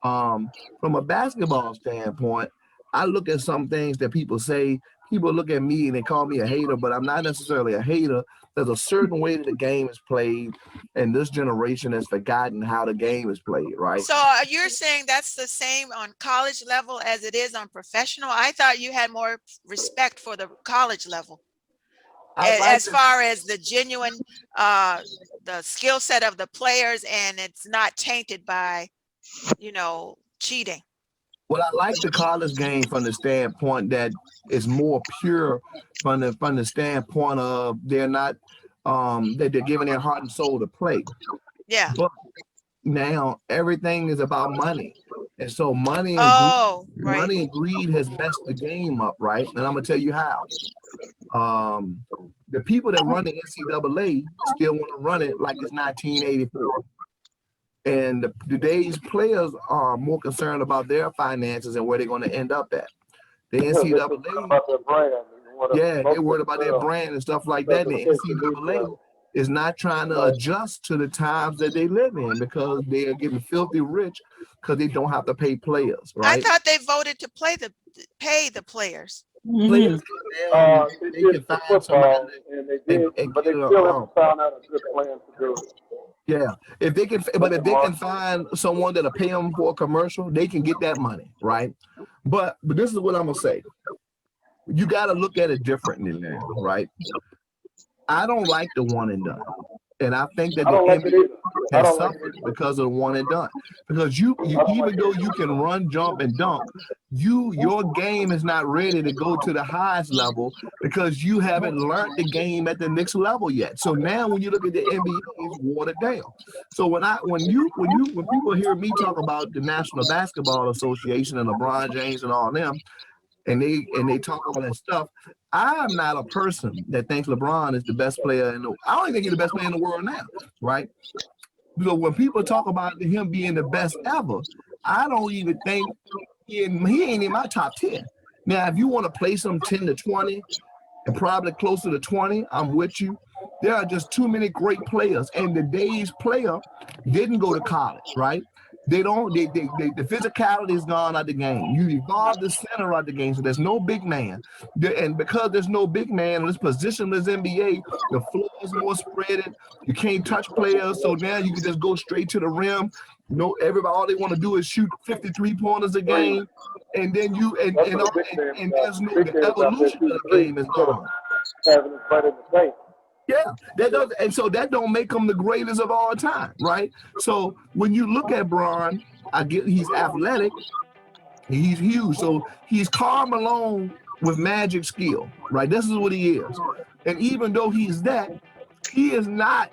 From a basketball standpoint, I look at some things that people say. People look at me and they call me a hater, but I'm not necessarily a hater. There's a certain way that the game is played, and this generation has forgotten how the game is played, right? So you're saying that's the same on college level as it is on professional? I thought you had more respect for the college level. As far as the genuine, the skill set of the players, and it's not tainted by, cheating. Well, I like the college game from the standpoint that it's more pure from the standpoint of they're not that they're giving their heart and soul to play. Yeah. But now everything is about money. And so money and greed has messed the game up, right? And I'm gonna tell you how. The people that run the NCAA still want to run it like it's 1984. And today's players are more concerned about their finances and where they're going to end up at. The NCAA, they're worried about their brand and stuff like that. And the NCAA is not trying to adjust to the times that they live in because they are getting filthy rich because they don't have to pay players, right? I thought they voted to pay the players. Players they can find somebody but they still haven't found out a good plan to do it. Yeah, if they can find someone that'll pay them for a commercial, they can get that money, right? But this is what I'm gonna say. You got to look at it differently now, right? I don't like the one and done, and I think that the NBA has suffered because of the one and done. Because you even though you can run, jump, and dunk, your game is not ready to go to the highest level because you haven't learned the game at the next level yet. So now when you look at the NBA, it's watered down. So when people hear me talk about the National Basketball Association and LeBron James and all them, and they talk all that stuff, I'm not a person that thinks LeBron is the best player I don't even think he's the best player in the world now, right? So when people talk about him being the best ever, I don't even think he ain't in my top 10. Now, if you want to place him 10 to 20 and probably closer to 20, I'm with you. There are just too many great players, and today's player didn't go to college, right? The physicality is gone out the game. You evolve the center out the game, so there's no big man. And because there's no big man in this positionless NBA, the floor is more spreaded. You can't touch players, so now you can just go straight to the rim. No, everybody, all they want to do is shoot 53 pointers a game, and then you and there's no the evolution of the game is gone. Yeah, that does, and so that don't make him the greatest of all time, right? So when you look at Bron, I get he's athletic, he's huge, so he's Karl Malone with magic skill, right? This is what he is, and even though he's that, he is not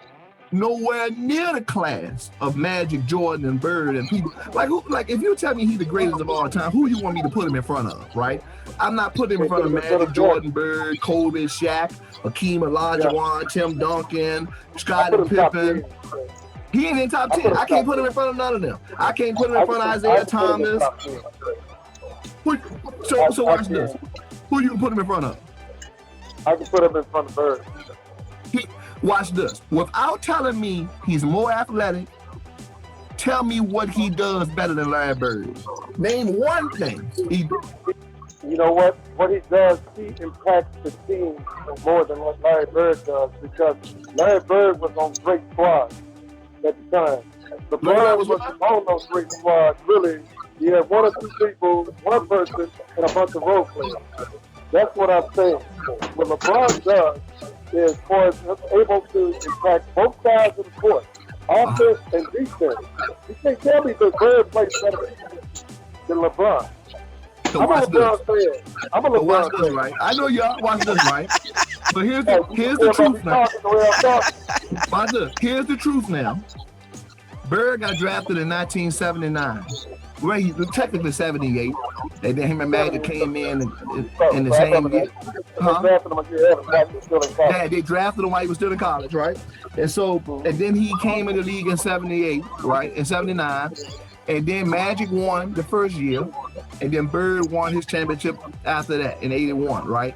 nowhere near the class of Magic, Jordan, and Bird and people like who. Like if you tell me he's the greatest of all time, who you want me to put him in front of, right? I'm not putting him in front of Magic, Jordan, Bird, Kobe, Shaq, Hakeem Olajuwon, Tim Duncan, Scottie Pippen. He ain't in top 10. I can't put him in front of none of them. I can't put him in front of Isaiah Thomas. So watch this. Who you can put him in front of? I can put him in front of Bird. Watch this. Without telling me he's more athletic, tell me what he does better than Larry Bird. Name one thing. You know what? What he does, he impacts the team more than what Larry Bird does, because Larry Bird was on great squads at the time. LeBron was on those great squads. Really, he had one or two people, one person, and a bunch of role players. That's what I'm saying. What LeBron does is for able to impact both sides of the court, offense and defense. You can't tell me that Bird plays better than LeBron. So I'm a LeBron fan. I'm a LeBron fan. Right? I know y'all watch this, right? But here's the truth now. Watch this. Here's the truth now. Bird got drafted in 1979. Well, he technically 78. And then him and Magic came in the same year. Yeah, they drafted him while he was still in college, right? And so, and then he came in the league in 78, right? In 79. And then Magic won the first year. And then Bird won his championship after that in 81, right?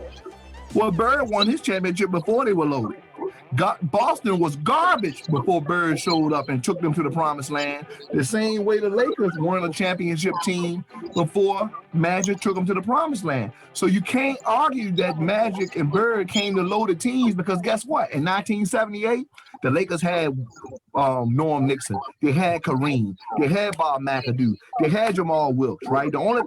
Well, Bird won his championship before they were loaded. Boston was garbage before Bird showed up and took them to the promised land. The same way the Lakers won a championship team before Magic took them to the promised land. So you can't argue that Magic and Bird came to loaded teams, because guess what? In 1978, the Lakers had Norm Nixon, they had Kareem, they had Bob McAdoo, they had Jamal Wilkes, right? The only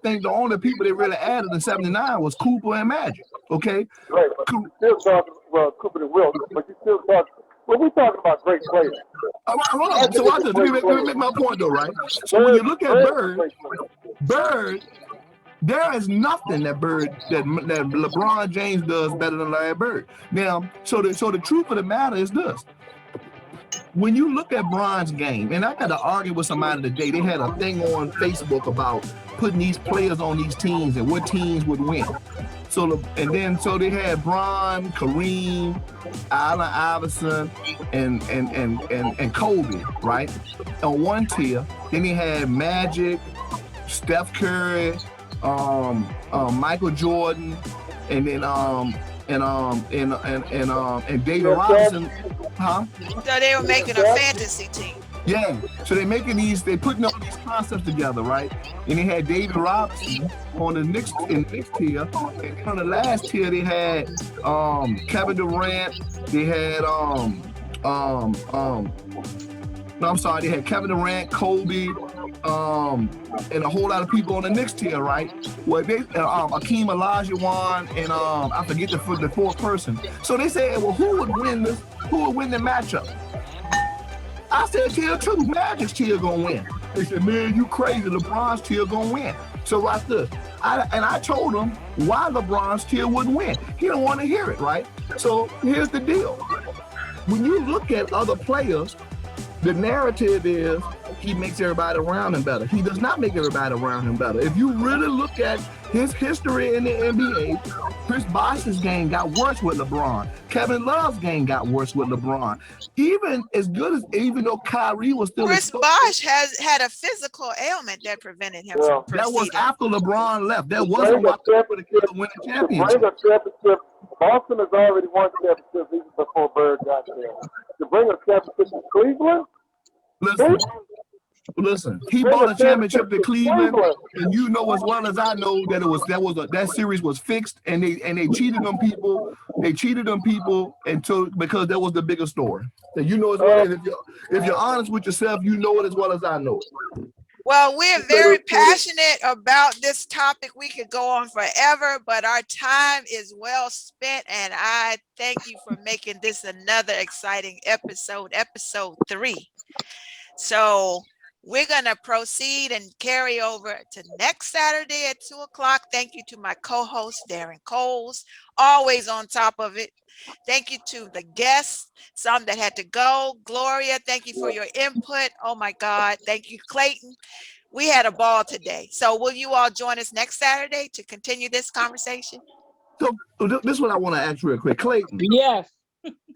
people they really added in 79 was Cooper and Magic, okay? Right, but still talking about Cooper and Wilkes, but you still talking, well, we're talking about great players. Hold on, so let me make my point though, right? So when you look at Bird, there is nothing that LeBron James does better than Larry Bird. Now, so the truth of the matter is this. When you look at Bron's game, and I got to argue with somebody today, they had a thing on Facebook about putting these players on these teams and what teams would win. So they had Bron, Kareem, Allen Iverson, and Kobe, right? On one tier. Then they had Magic, Steph Curry, Michael Jordan, and then and David Robinson, huh? So they were making a fantasy team. Yeah. So they're making they putting all these concepts together, right? And they had David Robinson on the next tier, and on the last tier they had Kevin Durant. They had they had Kevin Durant, Kobe, and a whole lot of people on the next tier, right? Well, they Hakeem Olajuwon and I forget the fourth person. So they said, well, who would win the matchup? I said, tier 2, Magic's tier gonna win. They said, man, you crazy, LeBron's tier gonna win. So watch this. I told him why LeBron's tier wouldn't win. He don't want to hear it, right? So here's the deal. When you look at other players, the narrative is he makes everybody around him better. He does not make everybody around him better. If you really look at his history in the NBA, Chris Bosh's game got worse with LeBron. Kevin Love's game got worse with LeBron. Even though Kyrie was still Chris Bosh had a physical ailment that prevented him from proceeding. That was after LeBron left. That wasn't what would have win a championship. Boston has already won championships even before Bird got there. To bring a championship to Cleveland? Listen, Listen, he Bring bought a a championship to championship to Cleveland, Cleveland. and you know as well as I know that that series was fixed, and they cheated them people. They cheated them people until because that was the bigger story. And you know as well. And if you're honest with yourself, you know it as well as I know it. Well, we're very passionate about this topic. We could go on forever, but our time is well spent. And I thank you for making this another exciting episode 3. So we're going to proceed and carry over to next Saturday at 2 o'clock. Thank you to my co-host, Darren Coles, always on top of it. Thank you to the guests, some that had to go. Gloria, thank you for your input. Oh my God. Thank you, Clayton. We had a ball today. So will you all join us next Saturday to continue this conversation? So this is what I want to ask real quick, Clayton. Yes.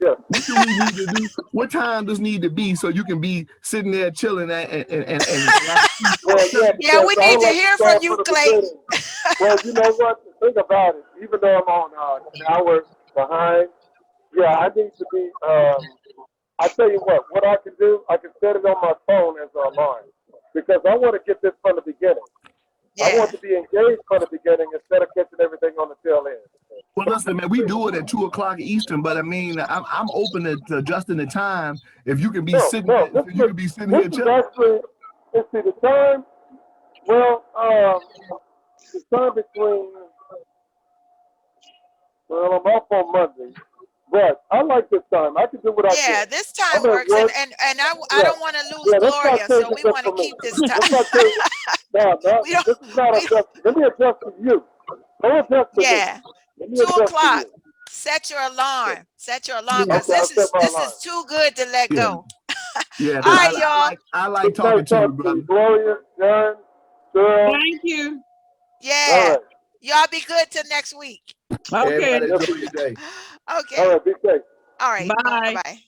Yeah. What do we need to do? What time does need to be so you can be sitting there chilling and Well, yeah, we need to hear from you, Clayton. Well, you know what? The thing about it, even though I'm on an hour behind, yeah, I need to be. I tell you what I can do, I can set it on my phone as an alarm because I want to get this from the beginning. Yeah. I want to be engaged from the beginning instead of catching everything on the tail end. Well, listen, man, we do it at 2 o'clock Eastern, but I mean, I'm open to adjusting the time. If you can be sitting, you can be sitting here chilling. Actually, let's see the time. Well, the time between. Well, I'm off on Monday, but I like this time. I can do what I can. Yeah, this time works, and I don't want to lose Gloria, so we want to keep this time. No, this is not adjust. Let me adjust to you. Don't adjust to me. 2 o'clock. Set your alarm. Set your alarm because this is too good to let go. Yeah. All right, y'all. I like talking to you, brother. Gloria, John, girl. Thank you. Yeah. Right. Y'all be good till next week. Okay. Everybody enjoy your day. Okay. All right, be safe. All right. Bye. Bye-bye.